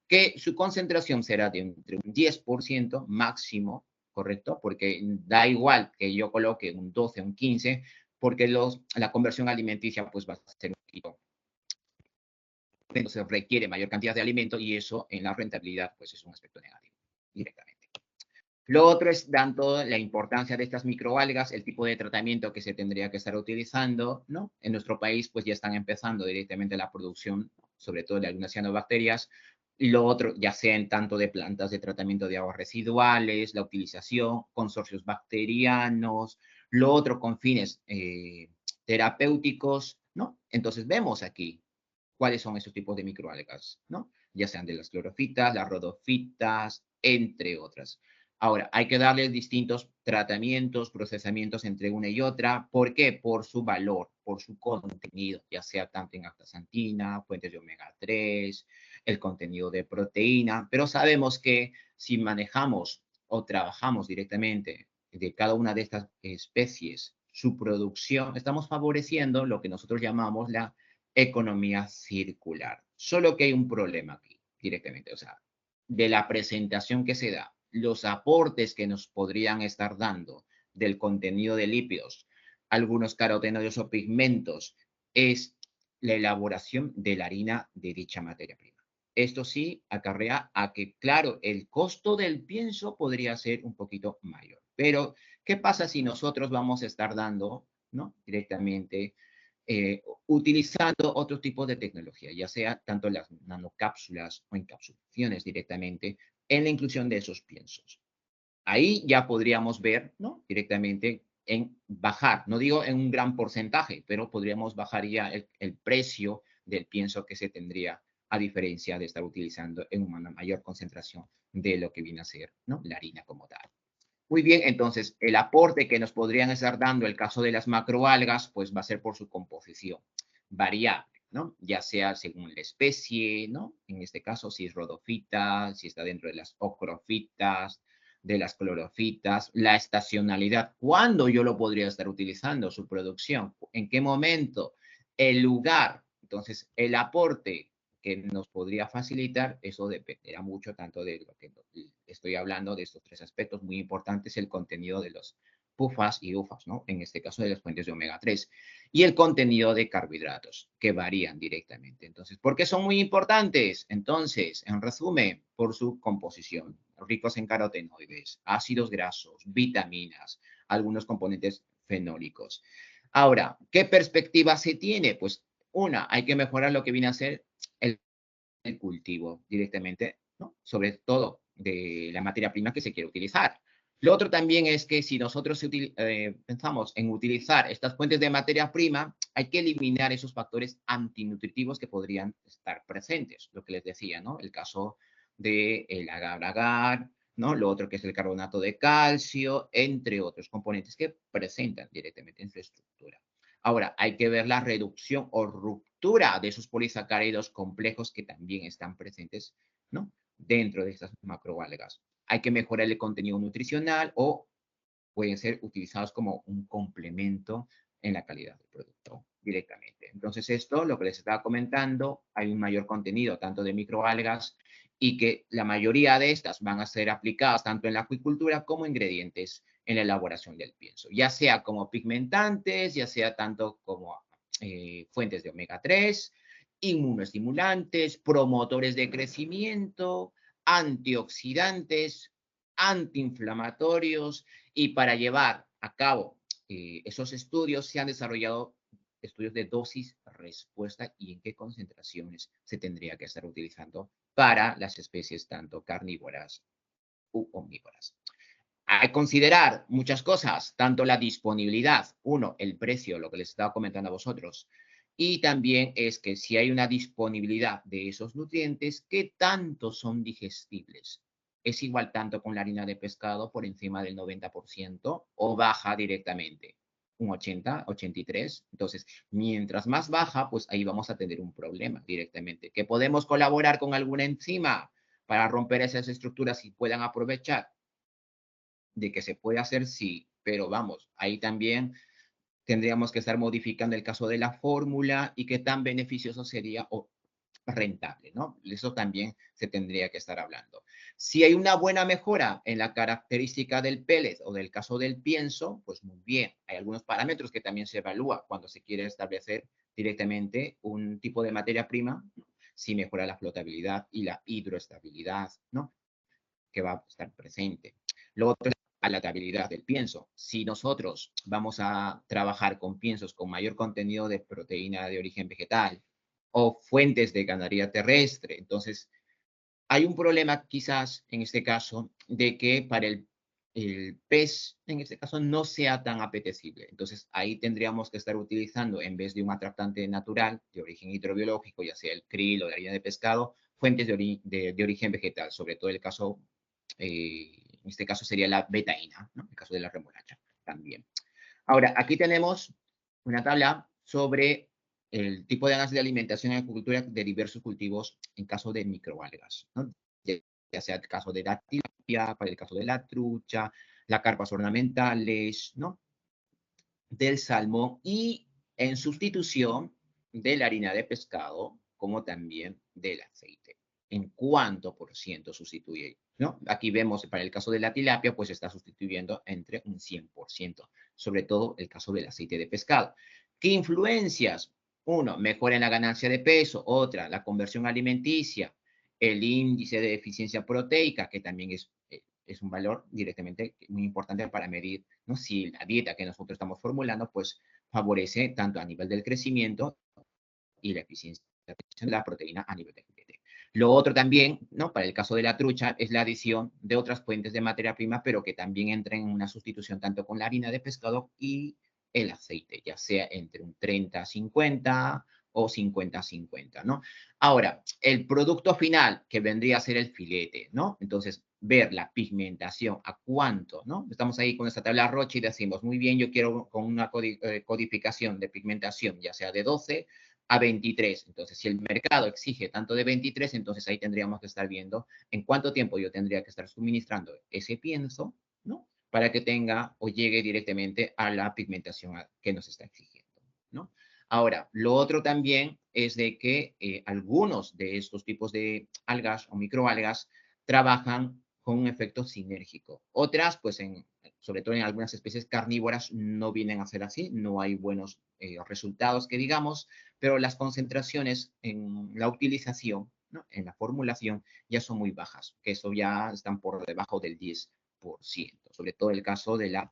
que su concentración será de entre un 10% máximo, ¿correcto? Porque da igual que yo coloque un 12, un 15, porque la conversión alimenticia pues va a ser un poquito, entonces requiere mayor cantidad de alimento y eso en la rentabilidad pues es un aspecto negativo directamente. Lo otro es, dando la importancia de estas microalgas, el tipo de tratamiento que se tendría que estar utilizando, ¿no? En nuestro país, pues ya están empezando directamente la producción, sobre todo de algunas cianobacterias, y lo otro, ya sea en tanto de plantas de tratamiento de aguas residuales, la utilización, consorcios bacterianos, lo otro con fines terapéuticos, ¿no? Entonces vemos aquí cuáles son esos tipos de microalgas, ¿no? Ya sean de las clorofitas, las rodofitas, entre otras. Ahora, hay que darles distintos tratamientos, procesamientos entre una y otra. ¿Por qué? Por su valor, por su contenido, ya sea tanto en astaxantina, fuentes de omega 3, el contenido de proteína, pero sabemos que si manejamos o trabajamos directamente de cada una de estas especies, su producción, estamos favoreciendo lo que nosotros llamamos la economía circular. Solo que hay un problema aquí, directamente, o sea, de la presentación que se da, los aportes que nos podrían estar dando del contenido de lípidos, algunos carotenoides o pigmentos, es la elaboración de la harina de dicha materia prima. Esto sí acarrea a que, claro, el costo del pienso podría ser un poquito mayor. Pero, ¿qué pasa si nosotros vamos a estar dando, ¿no? Directamente utilizando otro tipo de tecnología, ya sea tanto las nanocápsulas o encapsulaciones directamente en la inclusión de esos piensos? Ahí ya podríamos ver, ¿no? Directamente en bajar, no digo en un gran porcentaje, pero podríamos bajar ya el precio del pienso que se tendría a diferencia de estar utilizando en una mayor concentración de lo que viene a ser, ¿no? La harina como tal. Muy bien, entonces el aporte que nos podrían estar dando el caso de las macroalgas, pues va a ser por su composición variable, ¿no? Ya sea según la especie, ¿no? En este caso, si es rodofita, si está dentro de las ocrofitas, de las clorofitas, la estacionalidad, ¿cuándo yo lo podría estar utilizando, su producción? ¿En qué momento? El lugar. Entonces, el aporte que nos podría facilitar, eso dependerá mucho tanto de lo que estoy hablando, de estos tres aspectos muy importantes, el contenido de los PUFAs y UFAs, ¿no? En este caso de las fuentes de omega 3, y el contenido de carbohidratos, que varían directamente. Entonces, ¿por qué son muy importantes? Entonces, en resumen, por su composición, ricos en carotenoides, ácidos grasos, vitaminas, algunos componentes fenólicos. Ahora, ¿qué perspectiva se tiene? Pues una, hay que mejorar lo que viene a ser el, el cultivo directamente, ¿no? Sobre todo de la materia prima que se quiere utilizar. Lo otro también es que si nosotros pensamos en utilizar estas fuentes de materia prima, hay que eliminar esos factores antinutritivos que podrían estar presentes. Lo que les decía, ¿no? El caso del agar-agar, ¿no? Lo otro que es el carbonato de calcio, entre otros componentes que presentan directamente en su estructura. Ahora, hay que ver la reducción o ruptura de esos polisacáridos complejos que también están presentes, ¿no? Dentro de estas macroalgas. Hay que mejorar el contenido nutricional o pueden ser utilizados como un complemento en la calidad del producto directamente. Entonces, esto, lo que les estaba comentando, hay un mayor contenido tanto de microalgas y que la mayoría de estas van a ser aplicadas tanto en la acuicultura como ingredientes en la elaboración del pienso, ya sea como pigmentantes, ya sea tanto como fuentes de omega 3, inmunoestimulantes, promotores de crecimiento, antioxidantes, antiinflamatorios, y para llevar a cabo esos estudios se han desarrollado estudios de dosis respuesta y en qué concentraciones se tendría que estar utilizando para las especies tanto carnívoras u omnívoras. Hay que considerar muchas cosas, tanto la disponibilidad, uno, el precio, lo que les estaba comentando a vosotros, y también es que si hay una disponibilidad de esos nutrientes, ¿qué tanto son digestibles? ¿Es igual tanto con la harina de pescado por encima del 90% o baja directamente? Un 80, 83. Entonces, mientras más baja, pues ahí vamos a tener un problema directamente. ¿Que podemos colaborar con alguna enzima para romper esas estructuras y puedan aprovechar? De que se puede hacer, sí, pero vamos, ahí también tendríamos que estar modificando el caso de la fórmula y qué tan beneficioso sería o rentable, ¿no? Eso también se tendría que estar hablando. Si hay una buena mejora en la característica del pellet o del caso del pienso, pues muy bien. Hay algunos parámetros que también se evalúa cuando se quiere establecer directamente un tipo de materia prima, ¿no? Si mejora la flotabilidad y la hidroestabilidad, ¿no? Que va a estar presente. Lo otro es la palatabilidad del pienso. Si nosotros vamos a trabajar con piensos con mayor contenido de proteína de origen vegetal o fuentes de ganadería terrestre, entonces hay un problema quizás en este caso de que para el pez, en este caso, no sea tan apetecible. Entonces, ahí tendríamos que estar utilizando, en vez de un atractante natural de origen hidrobiológico, ya sea el krill o la harina de pescado, fuentes de origen vegetal, sobre todo el caso, en este caso sería la betaína, ¿no? El caso de la remolacha también. Ahora, aquí tenemos una tabla sobre el tipo de ganas de alimentación en agricultura de diversos cultivos en caso de microalgas, ¿no? Ya sea el caso de la tilapia, para el caso de la trucha, las carpas ornamentales, ¿no? Del salmón y en sustitución de la harina de pescado, como también del aceite. ¿En cuánto por ciento sustituye? ¿No? Aquí vemos para el caso de la tilapia, pues está sustituyendo entre un 100%, sobre todo el caso del aceite de pescado. ¿Qué influencias? Uno, mejora en la ganancia de peso. Otra, la conversión alimenticia. El índice de eficiencia proteica, que también es un valor directamente muy importante para medir, ¿no? Si la dieta que nosotros estamos formulando, pues favorece tanto a nivel del crecimiento y la eficiencia de la proteína a nivel del filete. Lo otro también, ¿no? Para el caso de la trucha, es la adición de otras fuentes de materia prima, pero que también entran en una sustitución tanto con la harina de pescado y el aceite, ya sea entre un 30-50 o 50-50, ¿no? Ahora, el producto final, que vendría a ser el filete, ¿no? Entonces, ver la pigmentación, a cuánto, ¿no? Estamos ahí con esta tabla Roche y decimos, muy bien, yo quiero con una codificación de pigmentación, ya sea de 12 a 23. Entonces, si el mercado exige tanto de 23, entonces ahí tendríamos que estar viendo en cuánto tiempo yo tendría que estar suministrando ese pienso, ¿no? Para que tenga o llegue directamente a la pigmentación que nos está exigiendo, ¿no? Ahora, lo otro también es de que algunos de estos tipos de algas o microalgas trabajan con un efecto sinérgico. Otras, pues sobre todo en algunas especies carnívoras, no vienen a ser así, no hay buenos resultados que digamos, pero las concentraciones en la utilización, ¿no? En la formulación, ya son muy bajas, que eso ya están por debajo del 10%, sobre todo el caso de la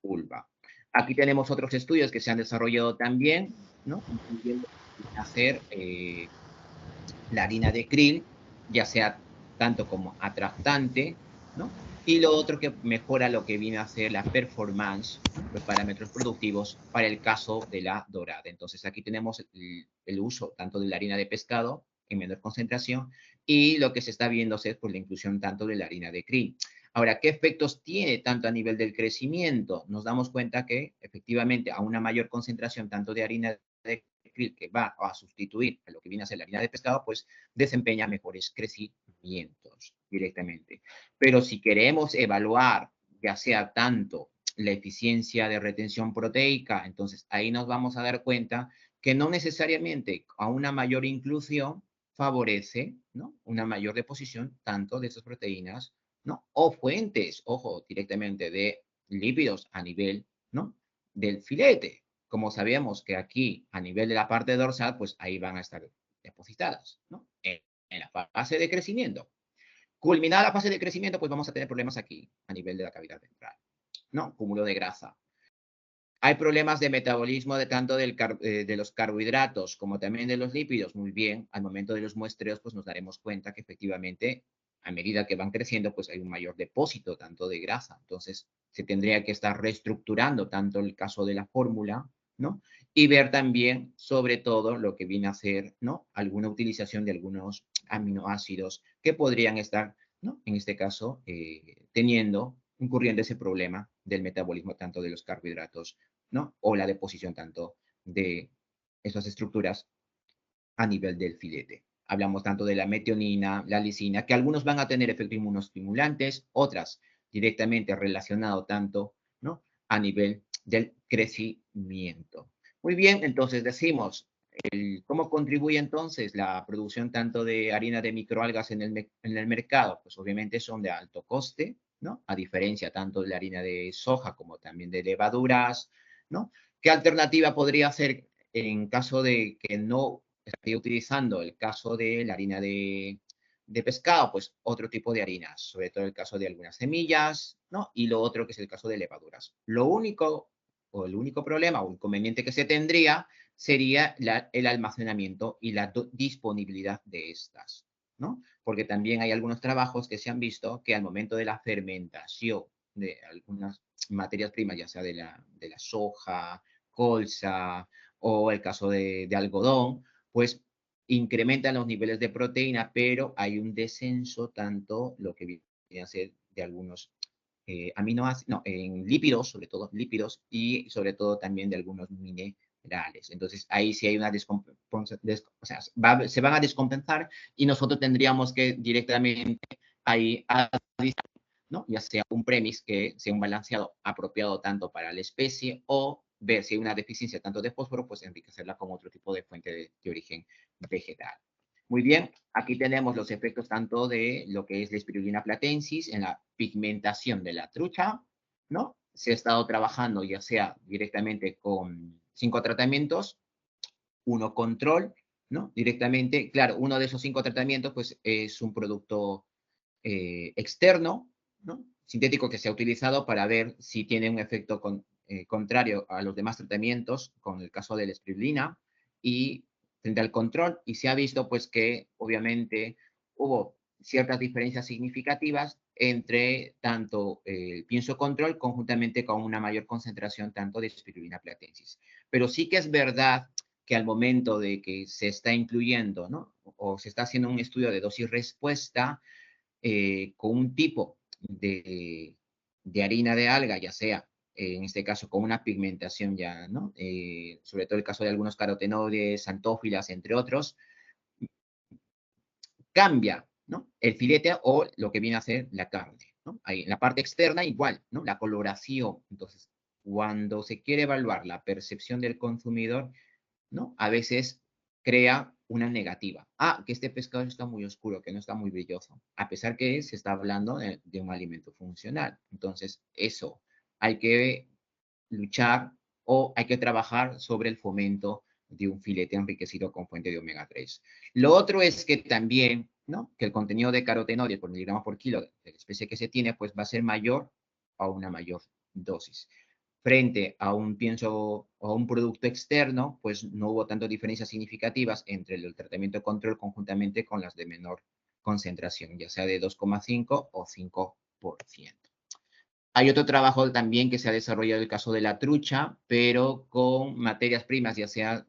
vulva. Aquí tenemos otros estudios que se han desarrollado también, ¿no? Incluyendo hacer la harina de krill, ya sea tanto como atractante, ¿no? Y lo otro que mejora lo que viene a ser la performance, ¿no? Los parámetros productivos para el caso de la dorada. Entonces aquí tenemos el uso tanto de la harina de pescado en menor concentración y lo que se está viendo es por la inclusión tanto de la harina de krill. Ahora, ¿qué efectos tiene tanto a nivel del crecimiento? Nos damos cuenta que efectivamente a una mayor concentración tanto de harina de krill que va a sustituir a lo que viene a ser la harina de pescado, pues desempeña mejores crecimientos directamente. Pero si queremos evaluar ya sea tanto la eficiencia de retención proteica, entonces ahí nos vamos a dar cuenta que no necesariamente a una mayor inclusión favorece ¿no? Una mayor deposición tanto de estas proteínas, ¿no? O fuentes, ojo, directamente de lípidos a nivel, ¿no? Del filete. Como sabemos que aquí, a nivel de la parte dorsal, pues ahí van a estar depositadas, ¿no? En la fase de crecimiento. Culminada la fase de crecimiento, pues vamos a tener problemas aquí, a nivel de la cavidad ventral, ¿no? Cúmulo de grasa. Hay problemas de metabolismo de tanto de los carbohidratos como también de los lípidos. Muy bien, al momento de los muestreos, pues nos daremos cuenta que efectivamente, a medida que van creciendo, pues hay un mayor depósito tanto de grasa. Entonces, se tendría que estar reestructurando tanto el caso de la fórmula, ¿no? Y ver también, sobre todo, lo que viene a ser, ¿no? Alguna utilización de algunos aminoácidos que podrían estar, ¿no? En este caso, incurriendo ese problema del metabolismo tanto de los carbohidratos, ¿no? O la deposición tanto de esas estructuras a nivel del filete. Hablamos tanto de la metionina, la lisina, que algunos van a tener efectos inmunoestimulantes, otras directamente relacionado tanto, ¿no? A nivel del crecimiento. Muy bien, entonces decimos, ¿cómo contribuye entonces la producción tanto de harina de microalgas en el mercado? Pues obviamente son de alto coste, ¿no? A diferencia tanto de la harina de soja como también de levaduras, ¿no? ¿Qué alternativa podría ser en caso de que no estaría utilizando el caso de la harina de pescado? Pues otro tipo de harinas, sobre todo el caso de algunas semillas, ¿no? Y lo otro que es el caso de levaduras. Lo único, o el único problema o inconveniente que se tendría sería el almacenamiento y la disponibilidad de estas, ¿no? Porque también hay algunos trabajos que se han visto que al momento de la fermentación de algunas materias primas, ya sea de la soja, colza o el caso de algodón, pues incrementan los niveles de proteína, pero hay un descenso tanto lo que viene a ser de algunos aminoácidos, no, en lípidos, sobre todo lípidos, y sobre todo también de algunos minerales. Entonces, ahí sí hay una o sea, se van a descompensar y nosotros tendríamos que directamente ahí, ¿no? Ya sea un premis que sea un balanceado apropiado tanto para la especie o ver si hay una deficiencia tanto de fósforo, pues enriquecerla con otro tipo de fuente de origen vegetal. Muy bien, aquí tenemos los efectos tanto de lo que es la espirulina platensis en la pigmentación de la trucha, ¿no? Se ha estado trabajando ya sea directamente con 5 tratamientos, uno control, ¿no? Directamente, claro, uno de esos 5 tratamientos pues es un producto externo, ¿no? Sintético que se ha utilizado para ver si tiene un efecto contrario a los demás tratamientos, con el caso de la espirulina, y frente al control, y se ha visto pues que obviamente hubo ciertas diferencias significativas entre tanto el pienso control conjuntamente con una mayor concentración tanto de espirulina platensis. Pero sí que es verdad que al momento de que se está incluyendo, ¿no? O se está haciendo un estudio de dosis respuesta, con un tipo de harina de alga, ya sea en este caso con una pigmentación ya, ¿no? Sobre todo el caso de algunos carotenoides, antófilas, entre otros, cambia, ¿no? El filete o lo que viene a ser la carne, ¿no? Ahí, en la parte externa igual, ¿no? La coloración. Entonces, cuando se quiere evaluar la percepción del consumidor, ¿no? A veces crea una negativa. Ah, que este pescado está muy oscuro, que no está muy brilloso, a pesar que se está hablando de un alimento funcional. Entonces, eso hay que luchar o hay que trabajar sobre el fomento de un filete enriquecido con fuente de omega 3. Lo otro es que también, ¿no? Que el contenido de carotenoides por miligramo por kilo de la especie que se tiene, pues va a ser mayor a una mayor dosis frente a un pienso o a un producto externo, pues no hubo tantas diferencias significativas entre el tratamiento de control conjuntamente con las de menor concentración, ya sea de 2,5 o 5%. Hay otro trabajo también que se ha desarrollado el caso de la trucha, pero con materias primas, ya sea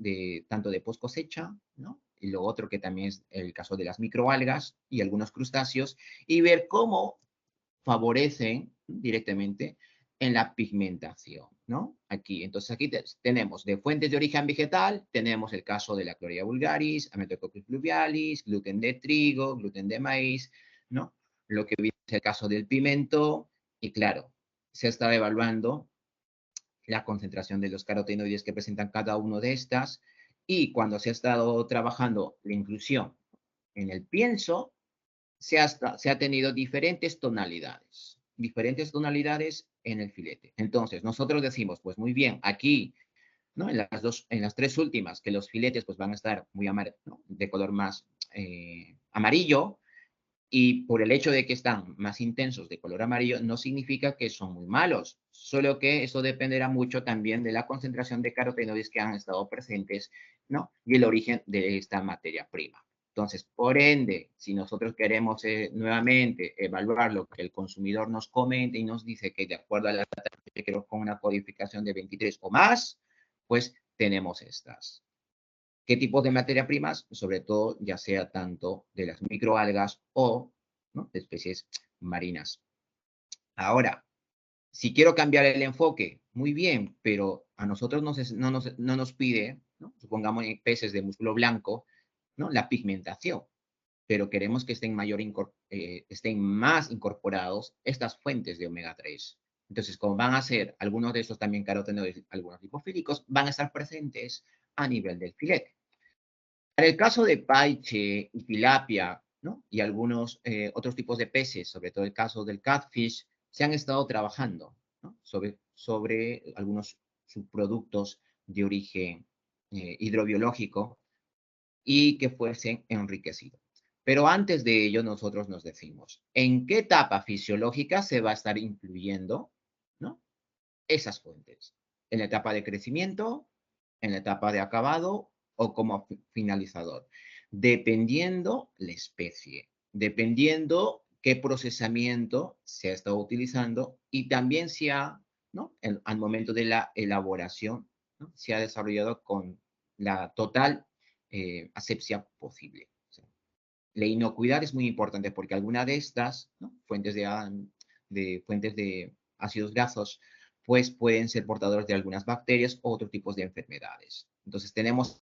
tanto de post cosecha, ¿no? Y lo otro que también es el caso de las microalgas y algunos crustáceos, y ver cómo favorecen directamente en la pigmentación, ¿no? Aquí, entonces aquí tenemos de fuentes de origen vegetal, tenemos el caso de la Clorea vulgaris, Ametococcus pluvialis, gluten de trigo, gluten de maíz, ¿no? Lo que viene es el caso del pimento, y claro, se está evaluando la concentración de los carotenoides que presentan cada uno de estas, y cuando se ha estado trabajando la inclusión en el pienso se ha tenido diferentes tonalidades en el filete. Entonces, nosotros decimos, pues muy bien, aquí, ¿no? En las tres últimas, que los filetes pues van a estar muy ¿no? De color más amarillo, y por el hecho de que están más intensos de color amarillo, no significa que son muy malos, solo que eso dependerá mucho también de la concentración de carotenoides que han estado presentes, ¿no? Y el origen de esta materia prima. Entonces, por ende, si nosotros queremos nuevamente evaluar lo que el consumidor nos comenta y nos dice que de acuerdo a la data con una codificación de 23 o más, pues tenemos estas. ¿Qué tipos de materia primas? Sobre todo, ya sea tanto de las microalgas o, ¿no? De especies marinas. Ahora, si quiero cambiar el enfoque, muy bien, pero a nosotros no nos pide, ¿no? Supongamos en peces de músculo blanco, ¿no? La pigmentación, pero queremos que estén más incorporados estas fuentes de omega 3. Entonces, como van a ser algunos de estos también carotenoides, algunos lipofílicos, van a estar presentes a nivel del filete. Para el caso de paiche y tilapia, ¿no? Y algunos otros tipos de peces, sobre todo el caso del catfish, se han estado trabajando, ¿no? sobre algunos subproductos de origen hidrobiológico y que fuesen enriquecidos. Pero antes de ello, nosotros nos decimos, ¿en qué etapa fisiológica se va a estar incluyendo, ¿no? Esas fuentes? ¿En la etapa de crecimiento? ¿En la etapa de acabado? ¿O como finalizador? Dependiendo la especie, dependiendo qué procesamiento se ha estado utilizando y también si ¿no? Al momento de la elaboración, ¿no? Se ha desarrollado con la total asepsia posible. O sea, la inocuidad es muy importante porque alguna de estas, ¿no? fuentes de ácidos grasos, pues pueden ser portadores de algunas bacterias o otros tipos de enfermedades. Entonces tenemos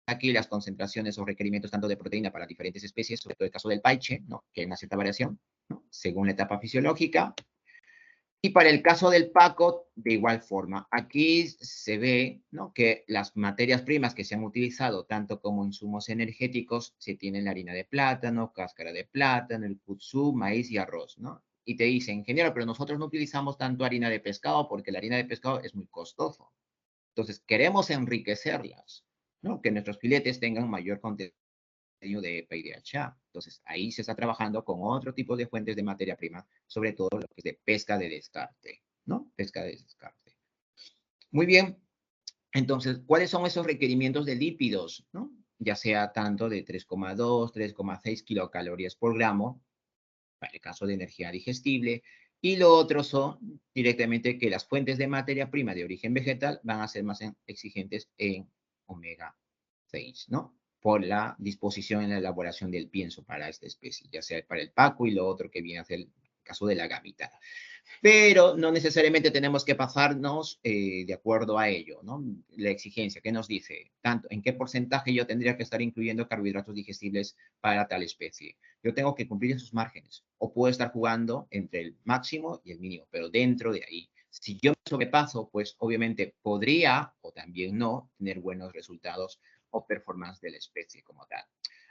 aquí las concentraciones o requerimientos tanto de proteína para diferentes especies, sobre todo el caso del paiche, ¿no? Que hay una cierta variación, ¿no? Según la etapa fisiológica. Y para el caso del Paco, de igual forma, aquí se ve, ¿no? Que las materias primas que se han utilizado, tanto como insumos energéticos, se tienen la harina de plátano, cáscara de plátano, el kudzu, maíz y arroz, ¿no? Y te dicen, ingeniero, pero nosotros no utilizamos tanto harina de pescado porque la harina de pescado es muy costoso. Entonces, queremos enriquecerlas, ¿no? Que nuestros filetes tengan mayor contenido de EPA y DHA. Entonces, ahí se está trabajando con otro tipo de fuentes de materia prima, sobre todo lo que es de pesca de descarte, ¿no? Pesca de descarte. Muy bien. Entonces, ¿cuáles son esos requerimientos de lípidos, ¿no? Ya sea tanto de 3,2, 3,6 kilocalorías por gramo, para el caso de energía digestible, y lo otro son directamente que las fuentes de materia prima de origen vegetal van a ser más exigentes en omega 6, ¿no? Por la disposición en la elaboración del pienso para esta especie, ya sea para el paco y lo otro que viene a ser el caso de la gamita. Pero no necesariamente tenemos que pasarnos de acuerdo a ello, ¿no? La exigencia, ¿qué nos dice? Tanto, ¿en qué porcentaje yo tendría que estar incluyendo carbohidratos digestibles para tal especie? Yo tengo que cumplir esos márgenes, o puedo estar jugando entre el máximo y el mínimo, pero dentro de ahí. Si yo me sobrepaso, pues obviamente podría, o también no, tener buenos resultados o performance de la especie como tal.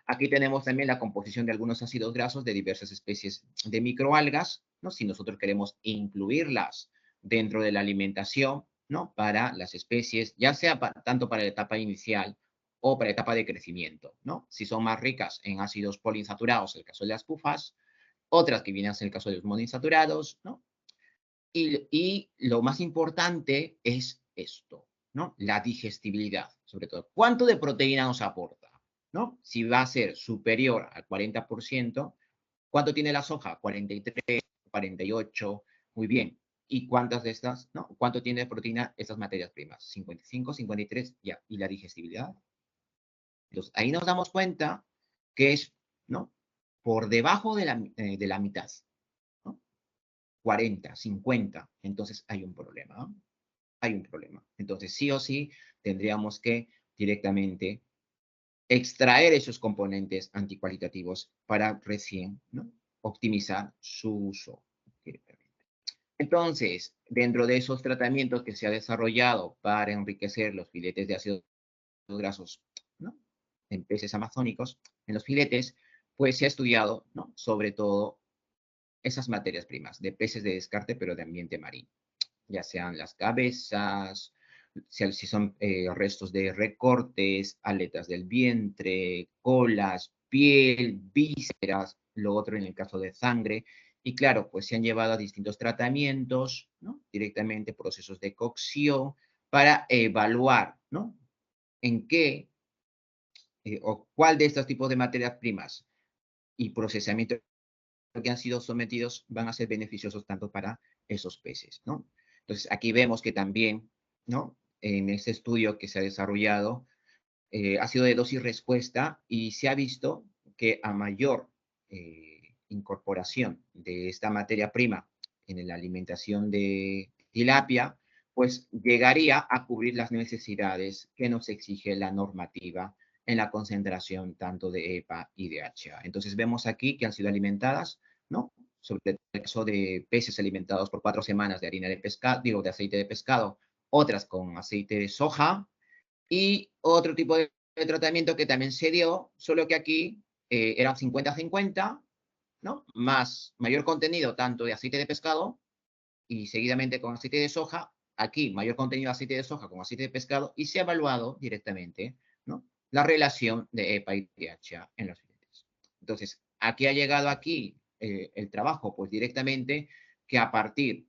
Aquí tenemos también la composición de algunos ácidos grasos de diversas especies de microalgas, ¿no? Si nosotros queremos incluirlas dentro de la alimentación, ¿no? Para las especies, ya sea tanto para la etapa inicial o para la etapa de crecimiento, ¿no? Si son más ricas en ácidos poliinsaturados, el caso de las pufas, otras que vienen a ser el caso de los monoinsaturados, ¿no? Y lo más importante es esto, ¿no? La digestibilidad, sobre todo. ¿Cuánto de proteína nos aporta? ¿No? Si va a ser superior al 40%, ¿cuánto tiene la soja? 43, 48, muy bien. ¿Y cuántas de estas, no? ¿Cuánto tiene de proteína estas materias primas? 55, 53, ya. ¿Y la digestibilidad? Entonces, ahí nos damos cuenta que es, ¿no? Por debajo de la mitad, ¿no? 40, 50, entonces hay un problema, ¿no? Hay un problema. Entonces, sí o sí, tendríamos que directamente extraer esos componentes anticualitativos para recién, ¿no? Optimizar su uso. Entonces, dentro de esos tratamientos que se ha desarrollado para enriquecer los filetes de ácidos grasos, ¿no? En peces amazónicos, en los filetes, pues se ha estudiado, ¿no? Sobre todo esas materias primas de peces de descarte, pero de ambiente marino, ya sean las cabezas, si son restos de recortes, aletas del vientre, colas, piel, vísceras, lo otro en el caso de sangre. Y claro, pues se han llevado a distintos tratamientos, ¿no? Directamente procesos de cocción para evaluar, ¿no? En qué o cuál de estos tipos de materias primas y procesamiento que han sido sometidos van a ser beneficiosos tanto para esos peces, ¿no? Entonces, aquí vemos que también, ¿no? En este estudio que se ha desarrollado, ha sido de dosis respuesta y se ha visto que a mayor incorporación de esta materia prima en la alimentación de tilapia, pues llegaría a cubrir las necesidades que nos exige la normativa en la concentración tanto de EPA y de HA. Entonces vemos aquí que han sido alimentadas, ¿no? Sobre el caso de peces alimentados por 4 semanas de harina de pescado, digo, de aceite de pescado, otras con aceite de soja, y otro tipo de tratamiento que también se dio, solo que aquí era 50-50, ¿no? Más mayor contenido tanto de aceite de pescado y seguidamente con aceite de soja. Aquí mayor contenido de aceite de soja con aceite de pescado y se ha evaluado directamente, ¿no? La relación de EPA y DHA en los filetes. Entonces, aquí ha llegado aquí el trabajo, pues directamente que a partir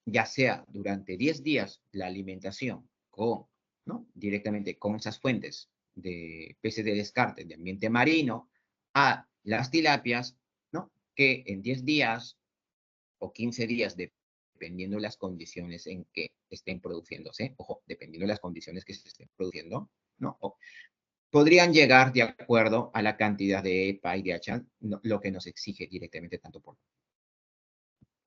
ya sea durante 10 días la alimentación con, ¿no? Directamente con esas fuentes de peces de descarte de ambiente marino a las tilapias, ¿no? Que en 10 días o 15 días, dependiendo de las condiciones en que estén produciéndose, ojo, dependiendo de las condiciones que se estén produciendo, ¿no? O podrían llegar de acuerdo a la cantidad de EPA y de DHA, no, lo que nos exige directamente tanto por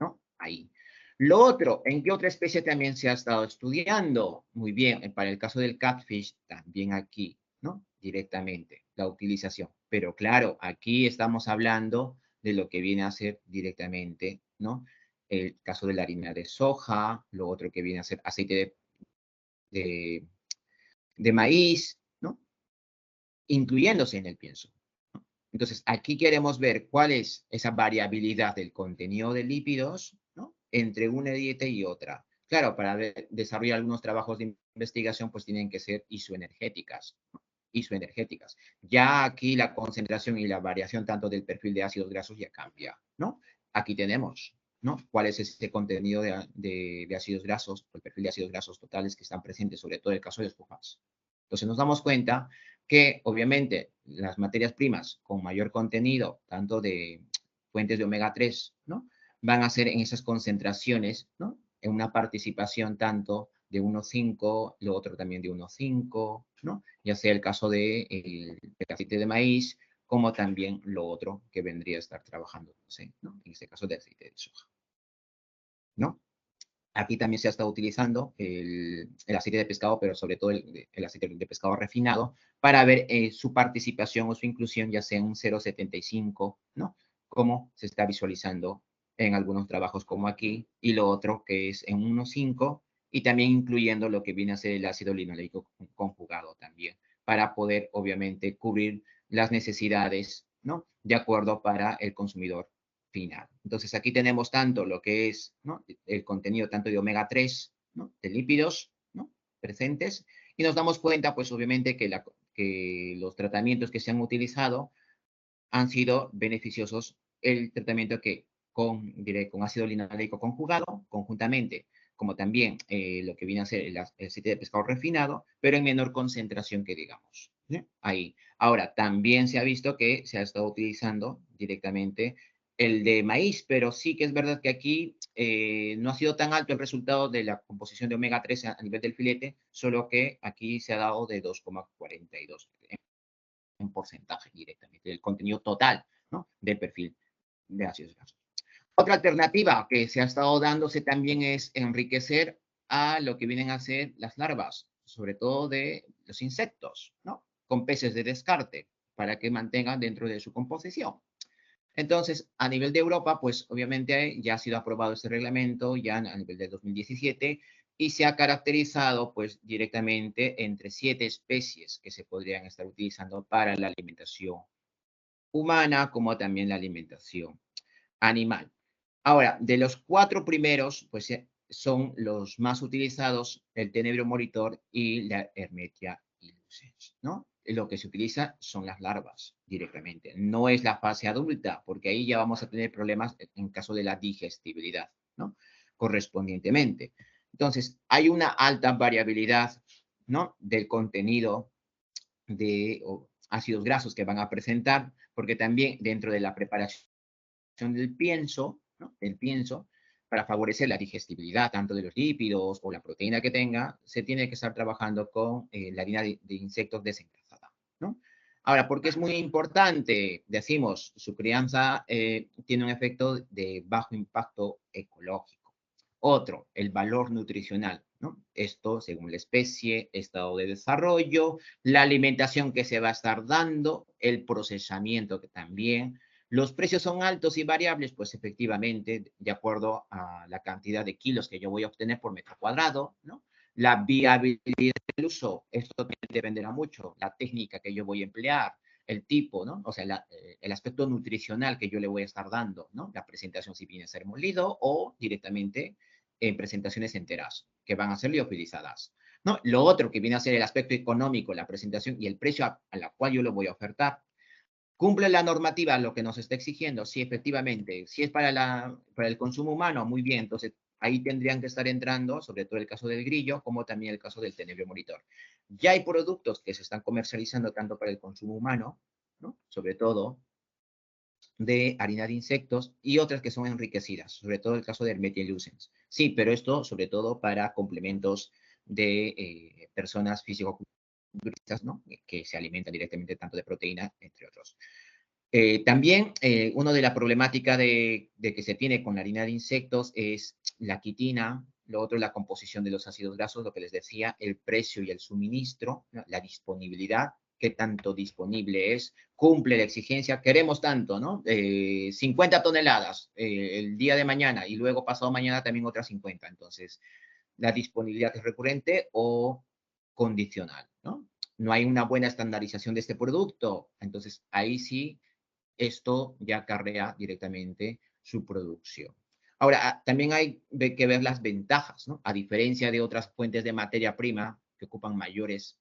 ¿no? Ahí. Lo otro, ¿en qué otra especie también se ha estado estudiando? Muy bien, para el caso del catfish, también aquí, ¿no? Directamente, la utilización. Pero claro, aquí estamos hablando de lo que viene a ser directamente, ¿no? El caso de la harina de soja, lo otro que viene a ser aceite de, de maíz, ¿no? Incluyéndose en el pienso. Entonces, aquí queremos ver cuál es esa variabilidad del contenido de lípidos, ¿no? Entre una dieta y otra. Claro, para desarrollar algunos trabajos de investigación, pues tienen que ser isoenergéticas, ¿no? Isoenergéticas. Ya aquí la concentración y la variación tanto del perfil de ácidos grasos ya cambia, ¿no? Aquí tenemos, ¿no? ¿Cuál es ese contenido de ácidos grasos, el perfil de ácidos grasos totales que están presentes, sobre todo en el caso de esponjas? Entonces nos damos cuenta que obviamente las materias primas con mayor contenido, tanto de fuentes de omega 3, ¿no? Van a ser en esas concentraciones, ¿no? En una participación tanto de 1,5, lo otro también de 1,5, ¿no? Ya sea el caso del aceite de maíz, como también lo otro que vendría a estar trabajando, ¿no? En este caso de aceite de soja, ¿no? Aquí también se ha estado utilizando el aceite de pescado, pero sobre todo el aceite de pescado refinado, para ver su participación o su inclusión, ya sea en un 0,75, ¿no? Como se está visualizando en algunos trabajos como aquí, y lo otro que es en 1,5, y también incluyendo lo que viene a ser el ácido linoleico conjugado también, para poder, obviamente, cubrir las necesidades, ¿no? De acuerdo para el consumidor final. Entonces, aquí tenemos tanto lo que es, ¿no? El contenido tanto de omega 3, ¿no? De lípidos, ¿no? Presentes, y nos damos cuenta, pues obviamente, que los tratamientos que se han utilizado han sido beneficiosos. El tratamiento que diré, con ácido linoleico conjugado, conjuntamente, como también lo que viene a ser el aceite de pescado refinado, pero en menor concentración que digamos. ¿Sí? Ahí. Ahora, también se ha visto que se ha estado utilizando directamente el de maíz, pero sí que es verdad que aquí no ha sido tan alto el resultado de la composición de omega 3 a nivel del filete, solo que aquí se ha dado de 2,42 en porcentaje directamente del contenido total, ¿no? Del perfil de ácidos grasos. Otra alternativa que se ha estado dándose también es enriquecer a lo que vienen a ser las larvas, sobre todo de los insectos, ¿no? Con peces de descarte, para que mantengan dentro de su composición. Entonces, a nivel de Europa, pues obviamente ya ha sido aprobado este reglamento ya a nivel del 2017 y se ha caracterizado pues directamente entre 7 especies que se podrían estar utilizando para la alimentación humana como también la alimentación animal. Ahora, de los 4 primeros, pues son los más utilizados, el tenebrio molitor y la Hermetia ilusens, ¿no? Lo que se utiliza son las larvas directamente, no es la fase adulta, porque ahí ya vamos a tener problemas en caso de la digestibilidad, ¿no? Correspondientemente. Entonces, hay una alta variabilidad, ¿no? Del contenido de ácidos grasos que van a presentar, porque también dentro de la preparación del pienso, ¿no? El pienso, para favorecer la digestibilidad tanto de los lípidos o la proteína que tenga, se tiene que estar trabajando con la harina de insectos desengrasada, ¿no? Ahora, porque es muy importante, decimos, su crianza tiene un efecto de bajo impacto ecológico. Otro, el valor nutricional, ¿no? Esto según la especie, estado de desarrollo, la alimentación que se va a estar dando, el procesamiento que también. Los precios son altos y variables, pues efectivamente, de acuerdo a la cantidad de kilos que yo voy a obtener por metro cuadrado, ¿no? La viabilidad del uso, esto también dependerá mucho, la técnica que yo voy a emplear, el tipo, ¿no? O sea, el aspecto nutricional que yo le voy a estar dando, ¿no? La presentación si viene a ser molido o directamente en presentaciones enteras, que van a ser liofilizadas, ¿no? Lo otro que viene a ser el aspecto económico, la presentación y el precio a la cual yo lo voy a ofertar. ¿Cumple la normativa lo que nos está exigiendo? Sí, efectivamente. Si es para el consumo humano, muy bien. Entonces, ahí tendrían que estar entrando, sobre todo el caso del grillo, como también el caso del tenebrio molitor. Ya hay productos que se están comercializando tanto para el consumo humano, ¿no? Sobre todo de harina de insectos y otras que son enriquecidas, sobre todo el caso de Hermetia lucens. Sí, pero esto sobre todo para complementos de personas físico-culturistas, ¿no? Que se alimentan directamente tanto de proteína, entre otros. También una de la problemática de que se tiene con la harina de insectos es la quitina, lo otro es la composición de los ácidos grasos, lo que les decía, el precio y el suministro, ¿no? La disponibilidad, qué tanto disponible es, cumple la exigencia, queremos tanto, ¿no? 50 toneladas el día de mañana y luego pasado mañana también otras 50. Entonces, la disponibilidad es recurrente o condicional, ¿no? No hay una buena estandarización de este producto, entonces ahí sí esto ya acarrea directamente su producción. Ahora, también hay que ver las ventajas, ¿no? A diferencia de otras fuentes de materia prima que ocupan mayores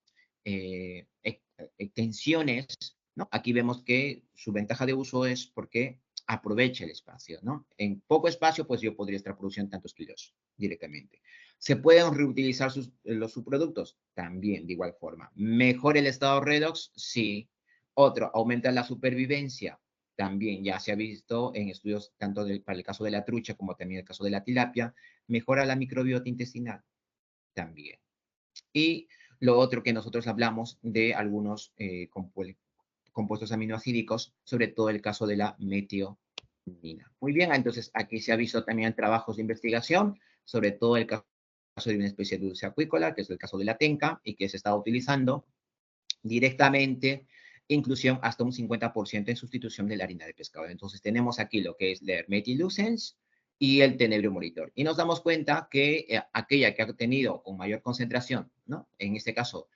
extensiones, ¿no? Aquí vemos que su ventaja de uso es porque aprovecha el espacio, ¿no? En poco espacio, pues yo podría estar produciendo tantos kilos directamente. ¿Se pueden reutilizar los subproductos? También, de igual forma. ¿Mejora el estado redox? Sí. Otro, aumenta la supervivencia. También ya se ha visto en estudios tanto para el caso de la trucha como también el caso de la tilapia, mejora la microbiota intestinal también. Y lo otro que nosotros hablamos de algunos compuestos aminoácidos, sobre todo el caso de la metionina. Muy bien, entonces aquí se ha visto también trabajos de investigación, sobre todo el caso de una especie de dulce acuícola, que es el caso de la tenca, y que se está utilizando directamente, inclusión hasta un 50% en sustitución de la harina de pescado. Entonces tenemos aquí lo que es la Hermetia lucens y el tenebrio molitor. Y nos damos cuenta que aquella que ha tenido con mayor concentración, ¿no? En este caso,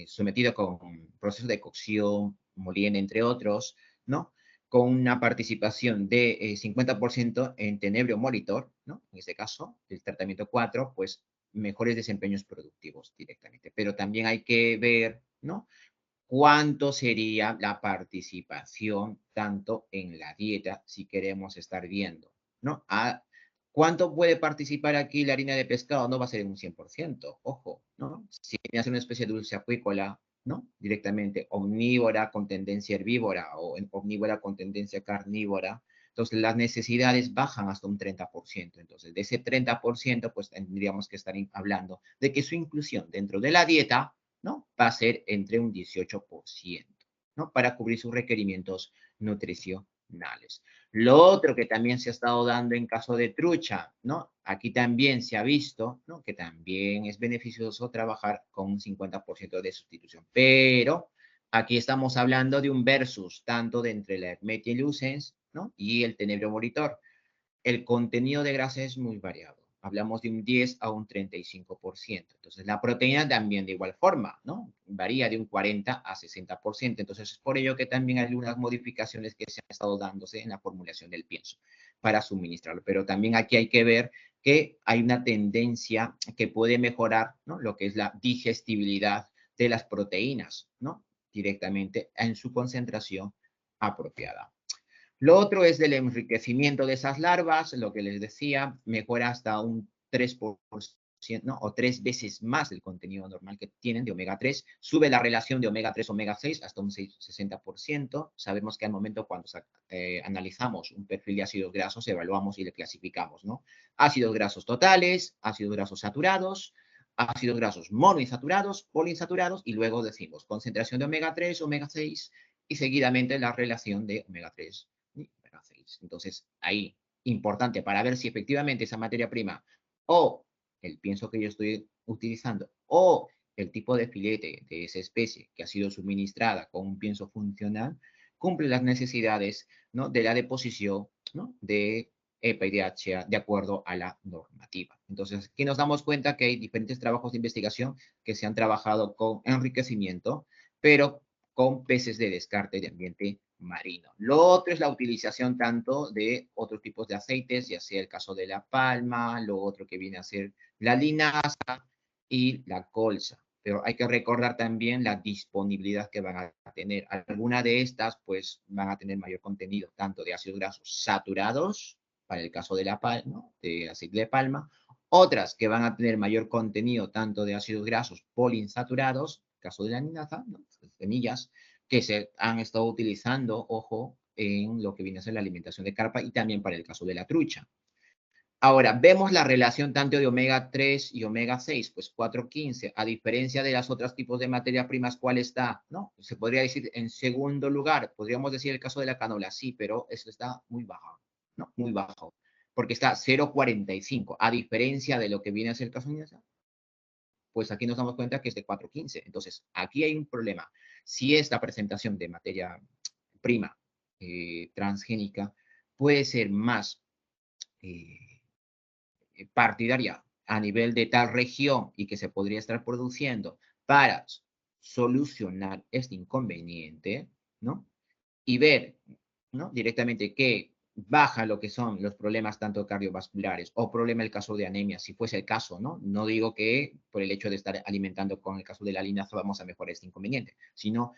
sometido con procesos de cocción, molienda, entre otros, ¿no? Con una participación de 50% en tenebrio molitor, ¿no? En este caso, el tratamiento 4, pues mejores desempeños productivos directamente. Pero también hay que ver, ¿no? ¿Cuánto sería la participación tanto en la dieta si queremos estar viendo, ¿no? ¿Cuánto puede participar aquí la harina de pescado? No va a ser un 100%, ojo, ¿no? Si viene a ser una especie de dulce acuícola, ¿no? Directamente omnívora con tendencia herbívora o omnívora con tendencia carnívora, entonces las necesidades bajan hasta un 30%. Entonces, de ese 30%, pues tendríamos que estar hablando de que su inclusión dentro de la dieta, ¿no? Va a ser entre un 18%, ¿no? Para cubrir sus requerimientos nutricionales. Lo otro que también se ha estado dando en caso de trucha, ¿no? Aquí también se ha visto, ¿no? Que también es beneficioso trabajar con un 50% de sustitución, pero aquí estamos hablando de un versus, tanto de entre la Hermetia lucens, ¿no? Y el tenebrio molitor. El contenido de grasa es muy variado. hablamos de un 10 a un 35%. Entonces, la proteína también de igual forma, ¿no? Varía de un 40 a 60%. Entonces, es por ello que también hay algunas modificaciones que se han estado dándose en la formulación del pienso para suministrarlo. Pero también aquí hay que ver que hay una tendencia que puede mejorar, ¿no? Lo que es la digestibilidad de las proteínas, ¿no? Directamente en su concentración apropiada. Lo otro es del enriquecimiento de esas larvas, lo que les decía, mejora hasta un 3%, ¿no? O 3 veces más del contenido normal que tienen de omega 3. Sube la relación de omega 3, omega 6 hasta un 60%. Sabemos que al momento cuando analizamos un perfil de ácidos grasos, evaluamos y le clasificamos, ¿no? Ácidos grasos totales, ácidos grasos saturados, ácidos grasos monoinsaturados, poliinsaturados, y luego decimos concentración de omega 3, omega 6, y seguidamente la relación de omega 3 y omega 6. Entonces, ahí, importante para ver si efectivamente esa materia prima o el pienso que yo estoy utilizando o el tipo de filete de esa especie que ha sido suministrada con un pienso funcional cumple las necesidades, ¿no? De la deposición, ¿no? De EPA y DHA de acuerdo a la normativa. Entonces, aquí nos damos cuenta que hay diferentes trabajos de investigación que se han trabajado con enriquecimiento, pero con peces de descarte de ambiente marino. Lo otro es la utilización tanto de otros tipos de aceites, ya sea el caso de la palma, lo otro que viene a ser la linaza y la colza. Pero hay que recordar también la disponibilidad que van a tener. Algunas de estas, pues, van a tener mayor contenido, tanto de ácidos grasos saturados, para el caso de la palma, de aceite de palma, otras que van a tener mayor contenido tanto de ácidos grasos poliinsaturados, caso de la linaza, ¿no? Semillas, que se han estado utilizando, ojo, en lo que viene a ser la alimentación de carpa y también para el caso de la trucha. Ahora, vemos la relación tanto de omega 3 y omega 6, pues 4,15, a diferencia de las otros tipos de materias primas, ¿cuál está? ¿No? Se podría decir en segundo lugar, podríamos decir el caso de la canola, sí, pero eso está muy bajo, ¿no? Muy bajo, porque está 0,45, a diferencia de lo que viene a ser el caso de pues aquí nos damos cuenta que es de 4,15. Entonces, aquí hay un problema. Si esta presentación de materia prima transgénica puede ser más eh, partidaria a nivel de tal región y que se podría estar produciendo para solucionar este inconveniente, ¿no? Y ver, ¿no? Directamente que baja lo que son los problemas tanto cardiovasculares o problema el caso de anemia, si fuese el caso, ¿no? No digo que por el hecho de estar alimentando con el caso de la linaza vamos a mejorar este inconveniente, sino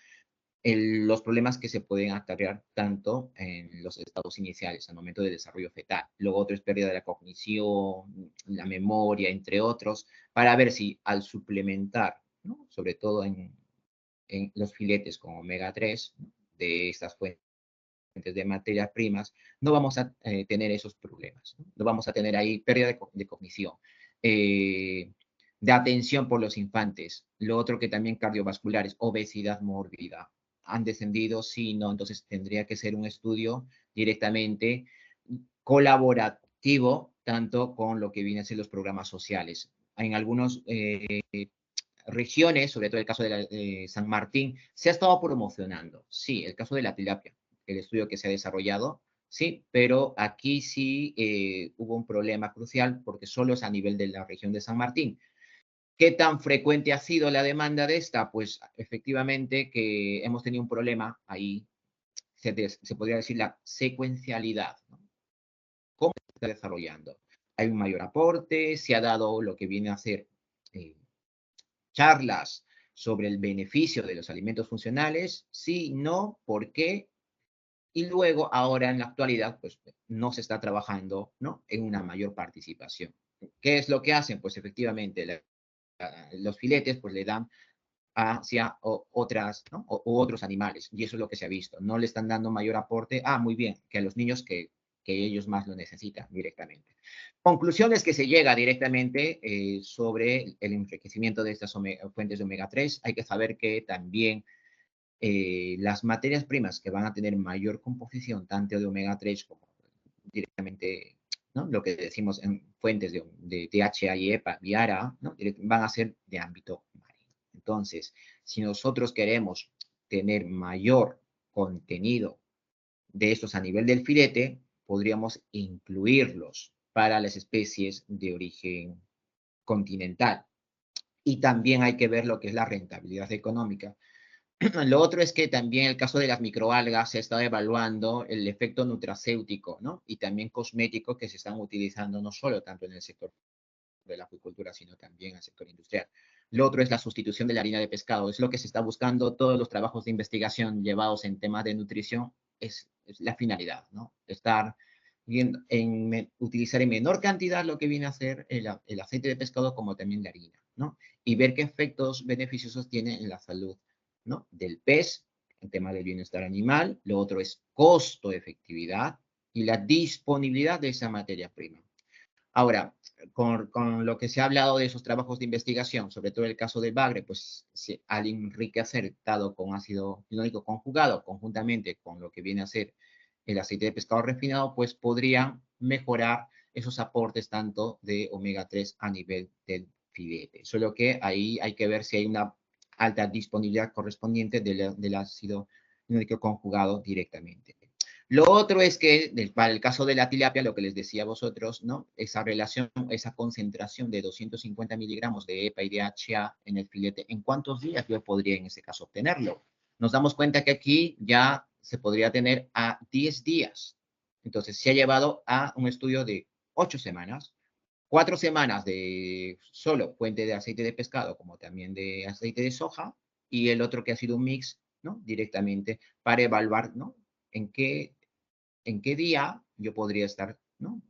los problemas que se pueden acarrear tanto en los estados iniciales, al momento de desarrollo fetal. Luego otro es pérdida de la cognición, la memoria, entre otros, para ver si al suplementar, ¿no? Sobre todo en los filetes con omega 3, ¿no? De estas fuentes de materias primas, no vamos a tener esos problemas. ¿No? No vamos a tener ahí pérdida de cognición, de atención por los infantes. Lo otro que también cardiovasculares, obesidad mórbida. Han descendido, sí, no, entonces tendría que ser un estudio directamente colaborativo, tanto con lo que vienen a ser los programas sociales. En algunos regiones, sobre todo el caso de San Martín, se ha estado promocionando. Sí, el caso de la tilapia, el estudio que se ha desarrollado, sí, pero aquí sí hubo un problema crucial porque solo es a nivel de la región de San Martín. ¿Qué tan frecuente ha sido la demanda de esta? Pues efectivamente que hemos tenido un problema ahí, se podría decir la secuencialidad, ¿no? ¿Cómo se está desarrollando? Hay un mayor aporte, se ha dado lo que viene a ser eh, charlas sobre el beneficio de los alimentos funcionales, sí, no, por qué, y luego ahora en la actualidad pues no se está trabajando, ¿no? En una mayor participación. ¿Qué es lo que hacen? Pues efectivamente los filetes pues le dan hacia otras, ¿no? O otros animales, y eso es lo que se ha visto. No le están dando mayor aporte, muy bien, que a los niños que ellos más lo necesitan directamente. Conclusiones que se llega directamente sobre el enriquecimiento de estas fuentes de omega 3. Hay que saber que también las materias primas que van a tener mayor composición, tanto de omega 3 como directamente, ¿no? Lo que decimos en fuentes de DHA y EPA y ARA, ¿no? Van a ser de ámbito marino. Entonces, si nosotros queremos tener mayor contenido de estos a nivel del filete, podríamos incluirlos para las especies de origen continental. Y también hay que ver lo que es la rentabilidad económica. Lo otro es que también el caso de las microalgas se está evaluando el efecto nutracéutico, ¿no? Y también cosmético que se están utilizando no solo tanto en el sector de la acuicultura, sino también en el sector industrial. Lo otro es la sustitución de la harina de pescado. Es lo que se está buscando. Todos los trabajos de investigación llevados en temas de nutrición es la finalidad, ¿no? Estar utilizar en menor cantidad lo que viene a ser el aceite de pescado como también la harina, ¿no? Y ver qué efectos beneficiosos tiene en la salud, ¿no? Del pez, en tema del bienestar animal. Lo otro es costo-efectividad y la disponibilidad de esa materia prima. Ahora, con lo que se ha hablado de esos trabajos de investigación, sobre todo el caso del bagre, pues al enriquecer con ácido hialurónico conjugado, conjuntamente con lo que viene a ser el aceite de pescado refinado, pues podrían mejorar esos aportes tanto de omega 3 a nivel del filete. Solo que ahí hay que ver si hay una alta disponibilidad correspondiente del ácido hialurónico conjugado directamente. Lo otro es que, para el caso de la tilapia, lo que les decía a vosotros, ¿no? Esa relación, esa concentración de 250 miligramos de EPA y de DHA en el filete, ¿en cuántos días yo podría en ese caso obtenerlo? Nos damos cuenta que aquí ya se podría tener a 10 días. Entonces, se ha llevado a un estudio de 8 semanas, 4 semanas de solo fuente de aceite de pescado, como también de aceite de soja, y el otro que ha sido un mix, ¿no? Directamente para evaluar, ¿no? En qué día yo podría estar, ¿no?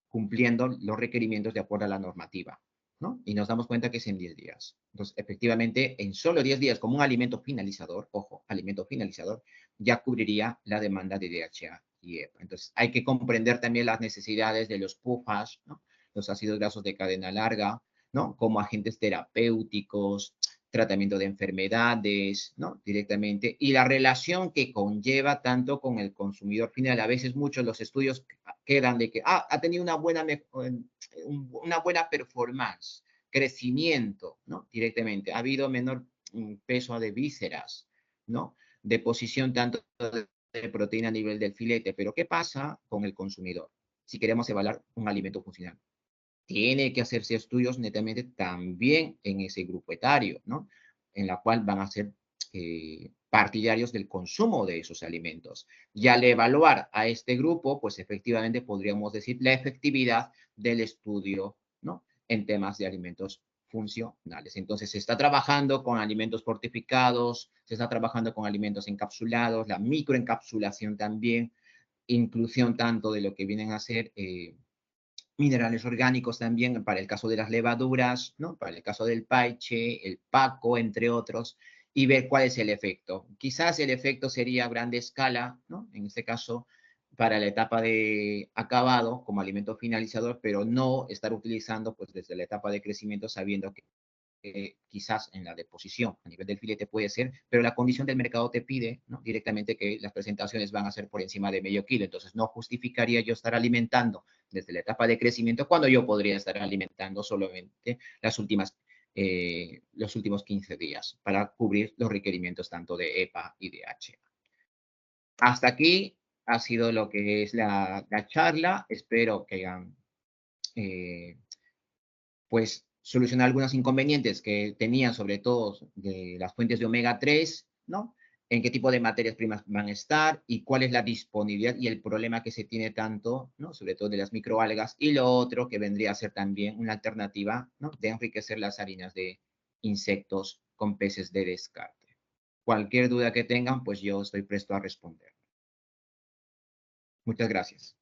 Cumpliendo los requerimientos de acuerdo a la normativa, ¿no? Y nos damos cuenta que es en 10 días. Entonces, efectivamente, en solo 10 días, como un alimento finalizador, ojo, alimento finalizador, ya cubriría la demanda de DHA y EPA. Entonces, hay que comprender también las necesidades de los PUFAs, ¿no? Los ácidos grasos de cadena larga, ¿no? Como agentes terapéuticos, tratamiento de enfermedades, ¿no? Directamente, y la relación que conlleva tanto con el consumidor final. A veces muchos los estudios quedan de que ha tenido una buena performance, crecimiento, ¿no? Directamente. Ha habido menor peso de vísceras, ¿no? Deposición tanto de proteína a nivel del filete, pero ¿qué pasa con el consumidor? Si queremos evaluar un alimento funcional, tiene que hacerse estudios netamente también en ese grupo etario, ¿no? En la cual van a ser partidarios del consumo de esos alimentos. Y al evaluar a este grupo, pues efectivamente podríamos decir la efectividad del estudio, ¿no? En temas de alimentos funcionales. Entonces, se está trabajando con alimentos fortificados, se está trabajando con alimentos encapsulados, la microencapsulación también, inclusión tanto de lo que vienen a ser minerales orgánicos también para el caso de las levaduras, ¿no? Para el caso del paiche, el paco, entre otros, y ver cuál es el efecto. Quizás el efecto sería a grande escala, ¿no? En este caso, para la etapa de acabado como alimento finalizador, pero no estar utilizando pues desde la etapa de crecimiento sabiendo que quizás en la deposición a nivel del filete puede ser, pero la condición del mercado te pide, ¿no? Directamente que las presentaciones van a ser por encima de medio kilo, entonces no justificaría yo estar alimentando desde la etapa de crecimiento cuando yo podría estar alimentando solamente los últimos 15 días para cubrir los requerimientos tanto de EPA y de DHA. Hasta aquí ha sido lo que es la charla. Espero que hayan pues solucionar algunos inconvenientes que tenían, sobre todo de las fuentes de omega 3, ¿no? En qué tipo de materias primas van a estar y cuál es la disponibilidad y el problema que se tiene tanto, ¿no? Sobre todo de las microalgas. Y lo otro que vendría a ser también una alternativa, ¿no? De enriquecer las harinas de insectos con peces de descarte. Cualquier duda que tengan, pues yo estoy presto a responder. Muchas gracias.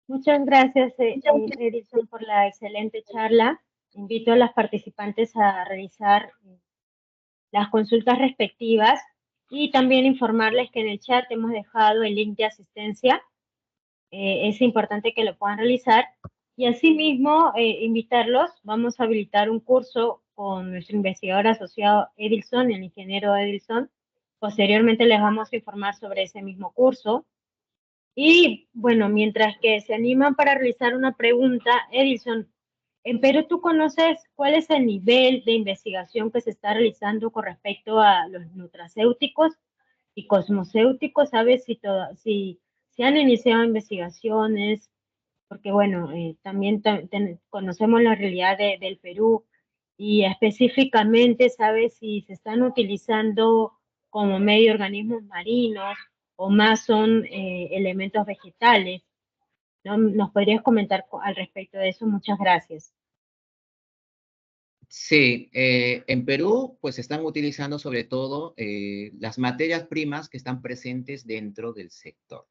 Muchas gracias, Edison, por la excelente charla. Invito a las participantes a realizar las consultas respectivas y también informarles que en el chat hemos dejado el link de asistencia. Es importante que lo puedan realizar. Y asimismo, invitarlos, vamos a habilitar un curso con nuestro investigador asociado Edilson, el ingeniero Edilson. Posteriormente les vamos a informar sobre ese mismo curso. Y bueno, mientras que se animan para realizar una pregunta, Edison, en Perú, ¿tú conoces cuál es el nivel de investigación que se está realizando con respecto a los nutracéuticos y cosmocéuticos? ¿Sabes si han iniciado investigaciones porque bueno, también conocemos la realidad del Perú y específicamente, ¿sabes si se están utilizando como medio organismos marinos o más son elementos vegetales? ¿No? ¿Nos podrías comentar al respecto de eso? Muchas gracias. Sí, en Perú pues están utilizando sobre todo las materias primas que están presentes dentro del sector.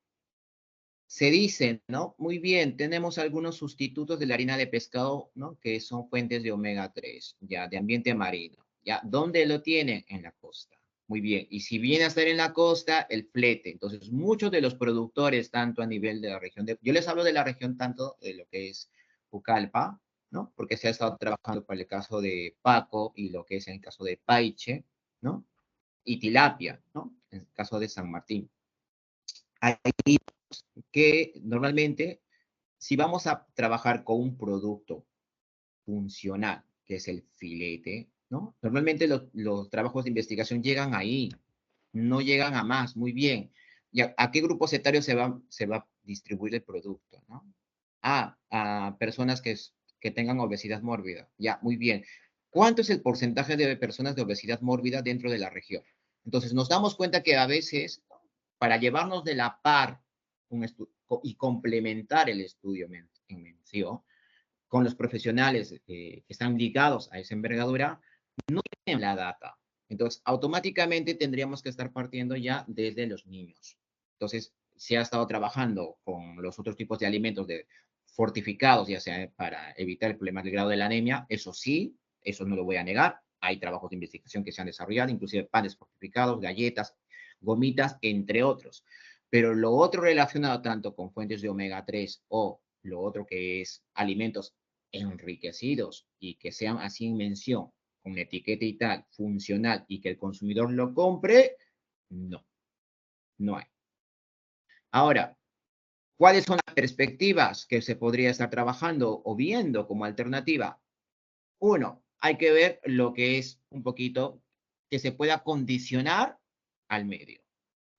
Se dice, ¿no? Muy bien, tenemos algunos sustitutos de la harina de pescado, ¿no? Que son fuentes de omega 3, ya, de ambiente marino. ¿Ya? ¿Dónde lo tienen? En la costa. Muy bien. Y si viene a estar en la costa, el flete. Entonces, muchos de los productores, tanto a nivel de la región de... Yo les hablo de la región tanto de lo que es Pucallpa, ¿no? Porque se ha estado trabajando para el caso de Paco y lo que es en el caso de Paiche, ¿no? Y Tilapia, ¿no? En el caso de San Martín. Ahí que normalmente, si vamos a trabajar con un producto funcional, que es el filete, ¿no? Normalmente los trabajos de investigación llegan ahí, no llegan a más, muy bien. ¿Y a qué grupos etarios se va a distribuir el producto, ¿no? A personas que tengan obesidad mórbida, ya, muy bien. ¿Cuánto es el porcentaje de personas de obesidad mórbida dentro de la región? Entonces, nos damos cuenta que a veces, para llevarnos de la par y complementar el estudio en mención, con los profesionales que están ligados a esa envergadura, no tienen la data. Entonces, automáticamente tendríamos que estar partiendo ya desde los niños. Entonces, se ha estado trabajando con los otros tipos de alimentos fortificados, ya sea para evitar el problema del grado de la anemia, eso sí, eso no lo voy a negar. Hay trabajos de investigación que se han desarrollado, inclusive panes fortificados, galletas, gomitas, entre otros. Pero lo otro relacionado tanto con fuentes de omega 3 o lo otro que es alimentos enriquecidos y que sean así en mención, con etiqueta y tal, funcional y que el consumidor lo compre, no, no hay. Ahora, ¿cuáles son las perspectivas que se podría estar trabajando o viendo como alternativa? Uno, hay que ver lo que es un poquito que se pueda condicionar al medio.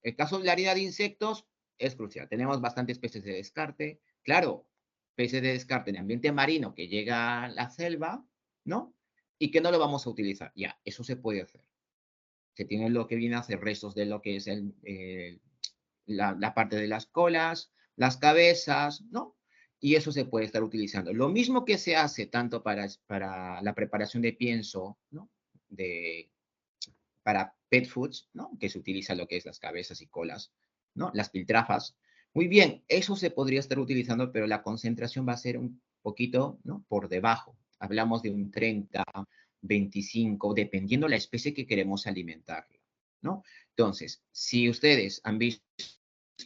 El caso de la harina de insectos es crucial. Tenemos bastantes peces de descarte. Claro, peces de descarte en ambiente marino que llega a la selva, ¿no? Y que no lo vamos a utilizar. Ya, eso se puede hacer. Se tiene lo que viene a ser restos de lo que es la parte de las colas, las cabezas, ¿no? Y eso se puede estar utilizando. Lo mismo que se hace tanto para la preparación de pienso, ¿no? De, para pet foods, ¿no? Que se utiliza lo que es las cabezas y colas, ¿no? Las piltrafas. Muy bien, eso se podría estar utilizando, pero la concentración va a ser un poquito, ¿no? Por debajo. Hablamos de un 30, 25, dependiendo la especie que queremos alimentar, ¿no? Entonces, si ustedes han visto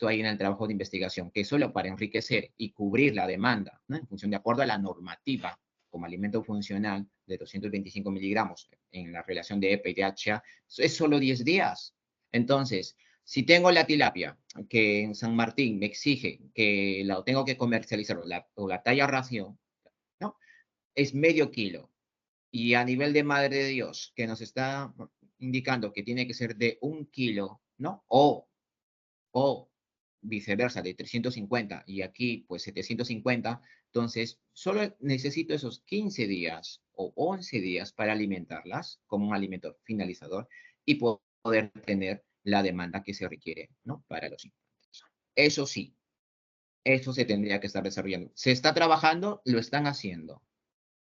ahí en el trabajo de investigación que solo para enriquecer y cubrir la demanda, ¿no? En función de acuerdo a la normativa como alimento funcional de 225 miligramos en la relación de EPA y DHA, es solo 10 días. Entonces, si tengo la tilapia que en San Martín me exige que la tengo que comercializar o la talla ración, ¿no? Es medio kilo. Y a nivel de Madre de Dios, que nos está indicando que tiene que ser de 1 kilo, ¿no? O viceversa, de 350 y aquí pues 750, entonces solo necesito esos 15 días o 11 días para alimentarlas como un alimento finalizador y poder tener la demanda que se requiere, ¿no? Para los infantes. Eso sí, eso se tendría que estar desarrollando. ¿Se está trabajando? Lo están haciendo.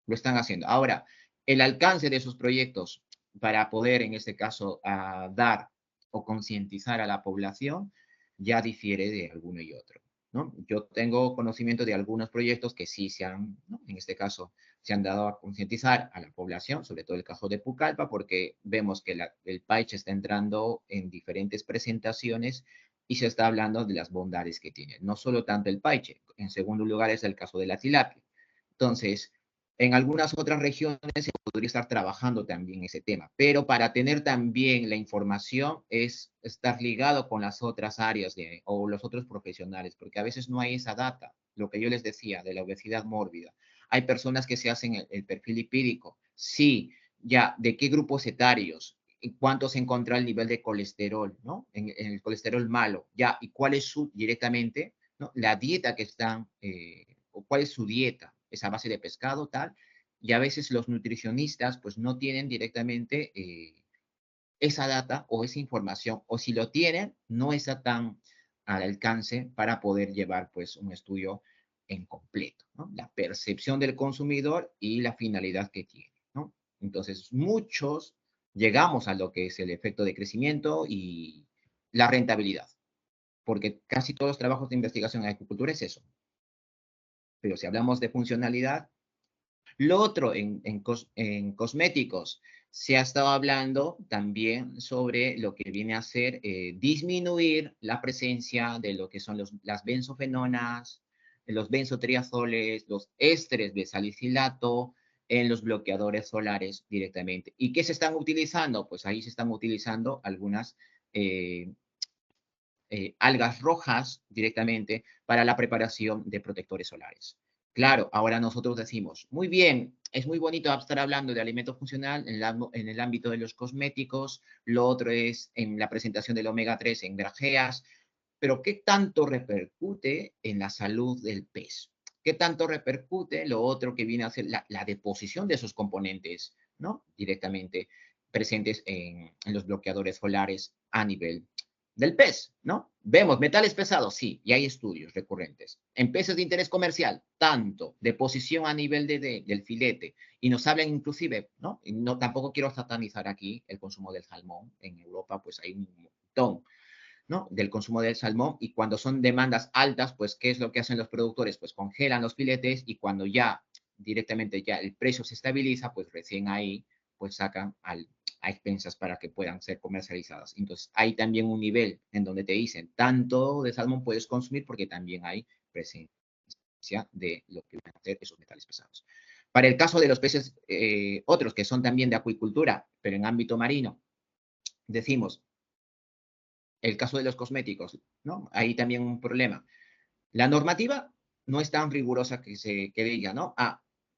Lo están haciendo. Ahora, el alcance de esos proyectos para poder, en este caso, dar o concientizar a la población ya difiere de alguno y otro, ¿no? Yo tengo conocimiento de algunos proyectos que sí se han, ¿no? En este caso, se han dado a concientizar a la población, sobre todo el caso de Pucallpa, porque vemos que el Paiche está entrando en diferentes presentaciones y se está hablando de las bondades que tiene. No solo tanto el Paiche, en segundo lugar es el caso de la tilapia. Entonces, en algunas otras regiones se podría estar trabajando también ese tema, pero para tener también la información es estar ligado con las otras áreas o los otros profesionales, porque a veces no hay esa data, lo que yo les decía de la obesidad mórbida. Hay personas que se hacen el perfil lipídico, sí, ya, ¿de qué grupos etarios? ¿Cuánto se encuentra el nivel de colesterol, ¿no? En el colesterol malo, ya, ¿y cuál es directamente, ¿no? La dieta que están o cuál es su dieta, es a base de pescado, tal, y a veces los nutricionistas pues no tienen directamente esa data o esa información, o si lo tienen, no está tan al alcance para poder llevar pues un estudio en completo, ¿no? La percepción del consumidor y la finalidad que tiene, ¿no? Entonces, muchos llegamos a lo que es el efecto de crecimiento y la rentabilidad, porque casi todos los trabajos de investigación en agricultura es eso. Pero si hablamos de funcionalidad, lo otro, en cosméticos, se ha estado hablando también sobre lo que viene a ser disminuir la presencia de lo que son las benzofenonas, los benzotriazoles, los ésteres de salicilato en los bloqueadores solares directamente. ¿Y qué se están utilizando? Pues ahí se están utilizando algunas eh, algas rojas directamente para la preparación de protectores solares. Claro, ahora nosotros decimos, muy bien, es muy bonito estar hablando de alimento funcional en el ámbito de los cosméticos, lo otro es en la presentación del omega 3 en grajeas, pero ¿qué tanto repercute en la salud del pez? ¿Qué tanto repercute lo otro que viene a ser la deposición de esos componentes, ¿no? Directamente presentes en los bloqueadores solares a nivel del pez, ¿no? Vemos metales pesados, sí, y hay estudios recurrentes. En peces de interés comercial, tanto, deposición a nivel del filete, y nos hablan inclusive, ¿no? Y no, tampoco quiero satanizar aquí el consumo del salmón. En Europa, pues hay un montón, ¿no? Del consumo del salmón, y cuando son demandas altas, pues, ¿qué es lo que hacen los productores? Pues congelan los filetes, y cuando ya directamente ya el precio se estabiliza, pues recién ahí, pues sacan a expensas para que puedan ser comercializadas. Entonces, hay también un nivel en donde te dicen, tanto de salmón puedes consumir porque también hay presencia de lo que van a ser esos metales pesados. Para el caso de los peces, otros que son también de acuicultura, pero en ámbito marino, decimos, el caso de los cosméticos, ¿no? Ahí también un problema. La normativa no es tan rigurosa que diga, ¿no?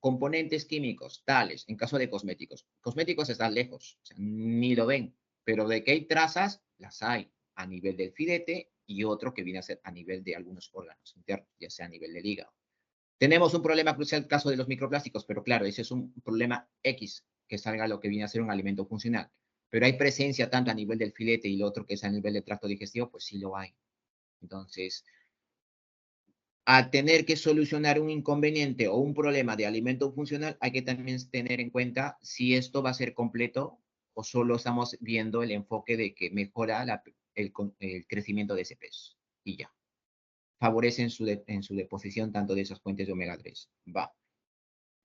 Componentes químicos, tales, en caso de cosméticos. Cosméticos están lejos, o sea, ni lo ven, pero de que hay trazas, las hay a nivel del filete y otro que viene a ser a nivel de algunos órganos internos, ya sea a nivel del hígado. Tenemos un problema crucial, el caso de los microplásticos, pero claro, ese es un problema X, que salga lo que viene a ser un alimento funcional. Pero hay presencia tanto a nivel del filete y lo otro que es a nivel del tracto digestivo, pues sí lo hay. Entonces, a tener que solucionar un inconveniente o un problema de alimento funcional, hay que también tener en cuenta si esto va a ser completo o solo estamos viendo el enfoque de que mejora el crecimiento de ese pez. Y ya. Favorece en su deposición tanto de esas fuentes de omega 3. Va.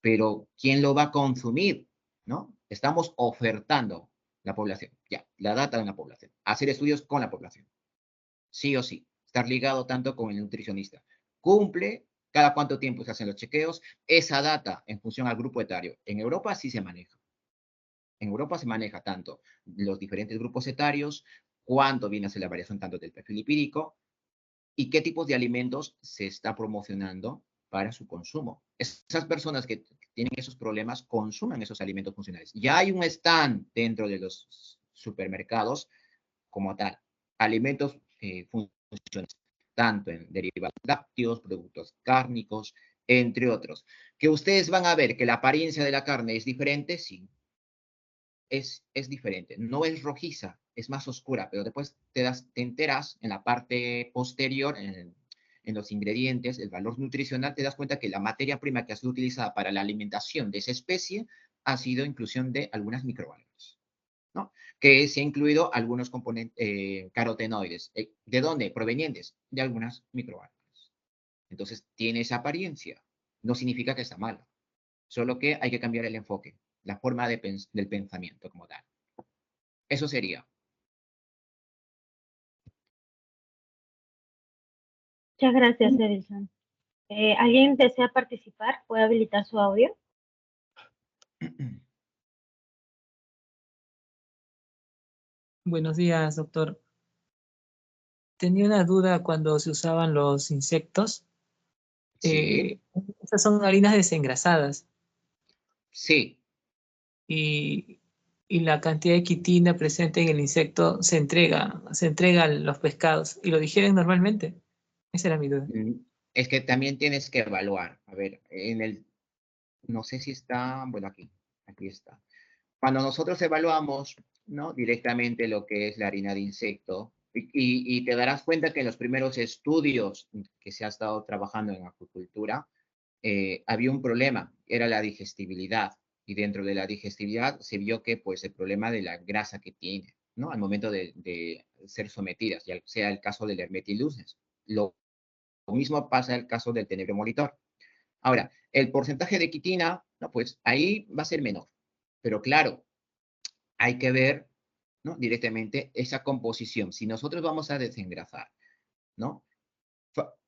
Pero ¿quién lo va a consumir? ¿No? Estamos ofertando la población. Ya, la data de la población. Hacer estudios con la población. Sí o sí. Estar ligado tanto con el nutricionista. Cumple, cada cuánto tiempo se hacen los chequeos, esa data en función al grupo etario. En Europa sí se maneja. En Europa se maneja tanto los diferentes grupos etarios, cuánto viene a ser la variación tanto del perfil lipídico y qué tipos de alimentos se está promocionando para su consumo. Esas personas que tienen esos problemas consumen esos alimentos funcionales. Ya hay un stand dentro de los supermercados como tal, alimentos funcionales, tanto en derivados lácteos, productos cárnicos, entre otros. Que ustedes van a ver que la apariencia de la carne es diferente, sí, es diferente. No es rojiza, es más oscura, pero después te enteras en la parte posterior, en los ingredientes, el valor nutricional, te das cuenta que la materia prima que ha sido utilizada para la alimentación de esa especie ha sido inclusión de algunas microalgas, ¿no? Que se ha incluido algunos componentes carotenoides. ¿De dónde? Provenientes de algunas microalgas. Entonces, tiene esa apariencia. No significa que está mal, solo que hay que cambiar el enfoque, la forma del pensamiento como tal. Eso sería. Muchas gracias, Edison. ¿Alguien desea participar? ¿Puede habilitar su audio? Buenos días, doctor. Tenía una duda cuando se usaban los insectos. Sí, Estas son harinas desengrasadas sí. y, y la cantidad de quitina presente en el insecto se entrega a los pescados y lo digieren normalmente. Esa era mi duda. es que también tienes que evaluar. A ver, no sé si está, bueno, aquí está. Cuando nosotros evaluamos, ¿no? Directamente lo que es la harina de insecto, y te darás cuenta que en los primeros estudios que se ha estado trabajando en acuicultura, había un problema, era la digestibilidad. Y dentro de la digestibilidad se vio que, pues, el problema de la grasa que tiene, ¿no? Al momento de ser sometidas, ya sea el caso del Hermetilus. Lo mismo pasa en el caso del tenebro molitor. Ahora, el porcentaje de quitina, no, pues ahí va a ser menor. Pero claro, hay que ver, ¿no? Directamente esa composición. Si nosotros vamos a desengrasar, ¿no?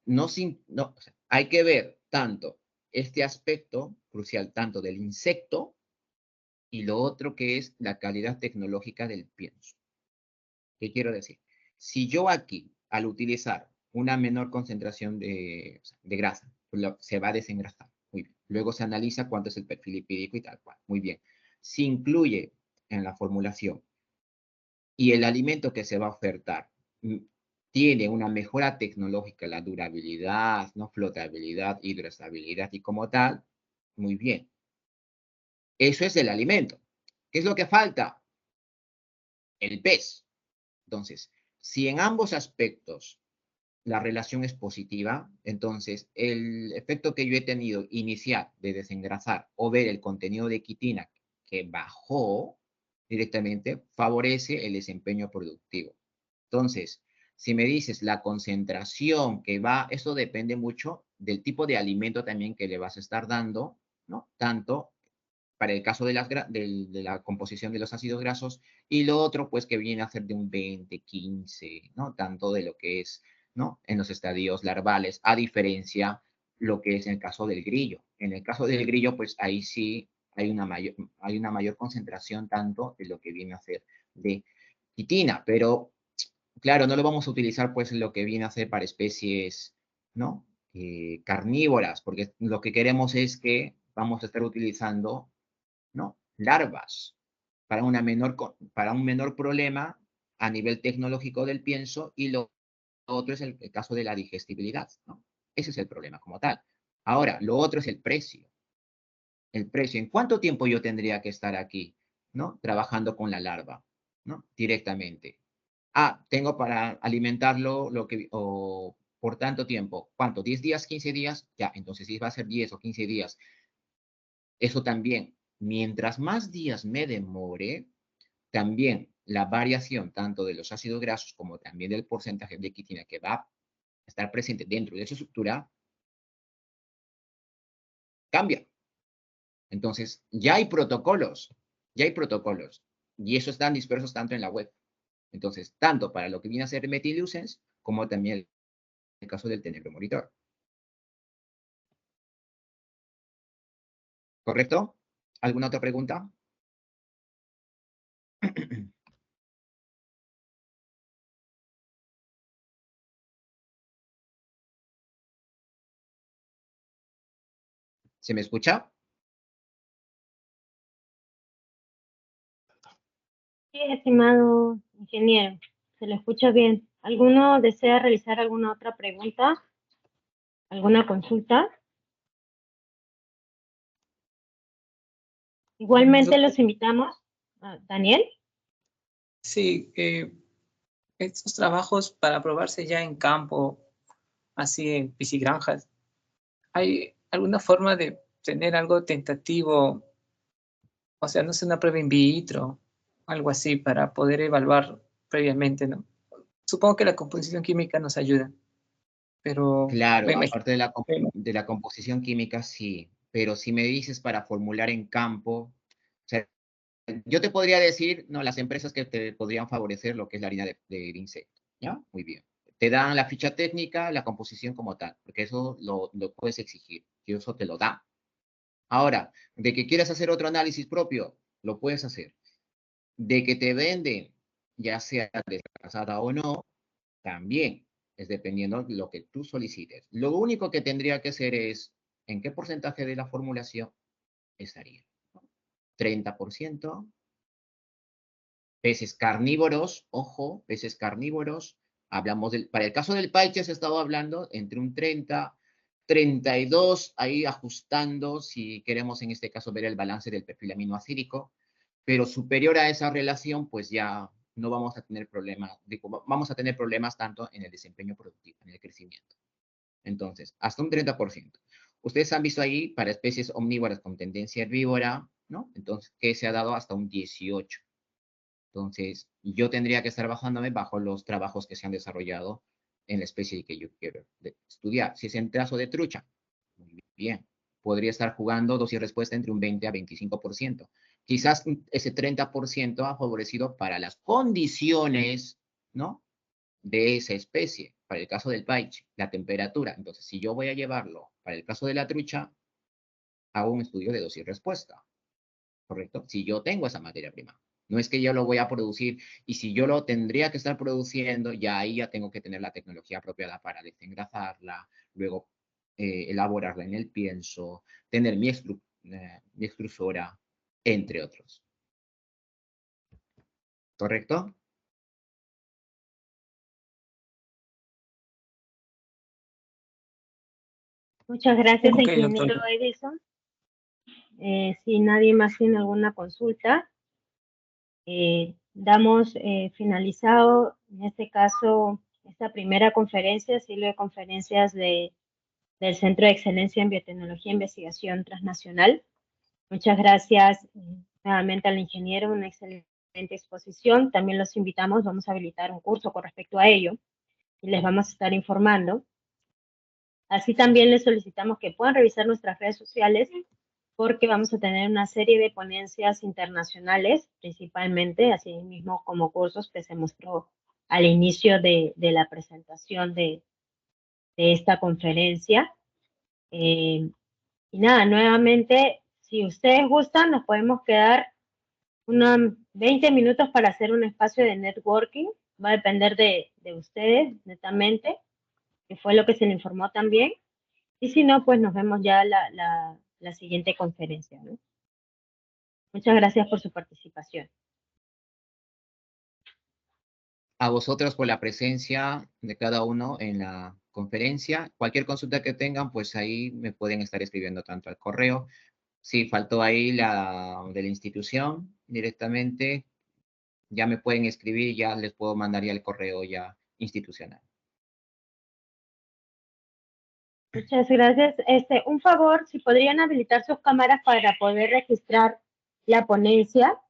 No, o sea, hay que ver tanto este aspecto crucial, tanto del insecto y lo otro que es la calidad tecnológica del pienso. ¿Qué quiero decir? Si yo aquí, al utilizar una menor concentración de grasa, se va a desengrasar. Muy bien. Luego se analiza cuánto es el perfil lipídico y tal cual. Muy bien. Si incluye en la formulación y el alimento que se va a ofertar tiene una mejora tecnológica, la durabilidad, ¿no? Flotabilidad, hidroestabilidad y como tal, muy bien. Eso es el alimento. ¿Qué es lo que falta? El pez. Entonces, si en ambos aspectos la relación es positiva, entonces el efecto que yo he tenido inicial de desengrasar o ver el contenido de quitina que bajó directamente favorece el desempeño productivo. Entonces, si me dices la concentración que va, eso depende mucho del tipo de alimento también que le vas a estar dando, ¿no? Tanto para el caso de la composición de los ácidos grasos, y lo otro, pues, que viene a ser de un 20, 15, ¿no? Tanto de lo que es, ¿no? En los estadios larvales, a diferencia lo que es en el caso del grillo. En el caso del grillo, pues, ahí sí hay una mayor concentración tanto de lo que viene a ser de quitina, pero, claro, no lo vamos a utilizar, pues, en lo que viene a ser para especies, ¿no? Carnívoras, porque lo que queremos es que vamos a estar utilizando, ¿no? Larvas para para un menor problema a nivel tecnológico del pienso, y lo otro es el caso de la digestibilidad, ¿no? Ese es el problema como tal. Ahora, lo otro es el precio. El precio, ¿en cuánto tiempo yo tendría que estar aquí, ¿no? Trabajando con la larva, ¿no? Directamente. Tengo para alimentarlo o por tanto tiempo. ¿Cuánto? ¿10 días, 15 días? Ya, entonces si va a ser 10 o 15 días, eso también, mientras más días me demore, también la variación tanto de los ácidos grasos como también del porcentaje de quitina que va a estar presente dentro de su estructura, cambia. Entonces, ya hay protocolos, y esos están dispersos tanto en la web. Entonces, tanto para lo que viene a ser Metillucens, como también el caso del tenebro monitor. ¿Correcto? ¿Alguna otra pregunta? ¿Se me escucha? Sí, estimado ingeniero, se lo escucha bien. ¿Alguno desea realizar alguna otra pregunta? ¿Alguna consulta? Igualmente los invitamos. Daniel. Sí, estos trabajos para probarse ya en campo, así en piscigranjas, ¿hay alguna forma de tener algo tentativo? O sea, no sé, una prueba in vitro, algo así, para poder evaluar previamente, ¿no? Supongo que la composición química nos ayuda, pero Claro, me imagino. aparte de la composición química, sí, pero si me dices para formular en campo, o sea, yo te podría decir, no, las empresas que te podrían favorecer lo que es la harina de insecto, ¿ya? Muy bien. Te dan la ficha técnica, la composición como tal, porque eso lo puedes exigir, y eso te lo dan. Ahora, de que quieras hacer otro análisis propio, lo puedes hacer. De que te venden, ya sea desgrasada o no, también es dependiendo de lo que tú solicites. Lo único que tendría que hacer es en qué porcentaje de la formulación estaría. 30%, peces carnívoros, ojo, peces carnívoros. Para el caso del paiche se ha estado hablando entre un 30 32 ahí ajustando, si queremos en este caso ver el balance del perfil aminoacídico, pero superior a esa relación, pues ya no vamos a tener problemas, vamos a tener problemas tanto en el desempeño productivo, en el crecimiento. Entonces, hasta un 30%. Ustedes han visto ahí para especies omnívoras con tendencia herbívora, ¿no? Entonces, que se ha dado hasta un 18. Entonces, yo tendría que estar bajándome bajo los trabajos que se han desarrollado en la especie que yo quiero estudiar. Si es en caso de trucha, muy bien. Podría estar jugando dosis respuesta entre un 20 a 25%. Quizás ese 30% ha favorecido para las condiciones, ¿no? De esa especie. Para el caso del paiche, la temperatura. Entonces, si yo voy a llevarlo para el caso de la trucha, hago un estudio de dosis respuesta, ¿correcto? Si yo tengo esa materia prima. No es que yo lo voy a producir, y si yo lo tendría que estar produciendo, ya ahí ya tengo que tener la tecnología apropiada para desengrasarla, luego elaborarla en el pienso, tener mi extrusora, entre otros. ¿Correcto? Muchas gracias, Ok, ingeniero doctor. Edison. Si nadie más tiene alguna consulta, damos finalizado, en este caso, esta primera conferencia, ciclo de conferencias del Centro de Excelencia en Biotecnología e Investigación Transnacional. Muchas gracias nuevamente al ingeniero, una excelente exposición. También los invitamos, vamos a habilitar un curso con respecto a ello y les vamos a estar informando. Así también les solicitamos que puedan revisar nuestras redes sociales porque vamos a tener una serie de ponencias internacionales, principalmente, así mismo como cursos que se mostró al inicio de la presentación de esta conferencia. Y nada, nuevamente, si ustedes gustan, nos podemos quedar unos 20 minutos para hacer un espacio de networking. Va a depender de ustedes, netamente, que fue lo que se le informó también. Y si no, pues nos vemos ya la siguiente conferencia, ¿no? Muchas gracias por su participación. A vosotros por la presencia de cada uno en la conferencia. Cualquier consulta que tengan, pues ahí me pueden estar escribiendo tanto al correo. Si faltó ahí la de la institución directamente, ya me pueden escribir, ya les puedo mandar ya el correo ya institucional. Muchas gracias. Un favor, si podrían habilitar sus cámaras para poder registrar la ponencia.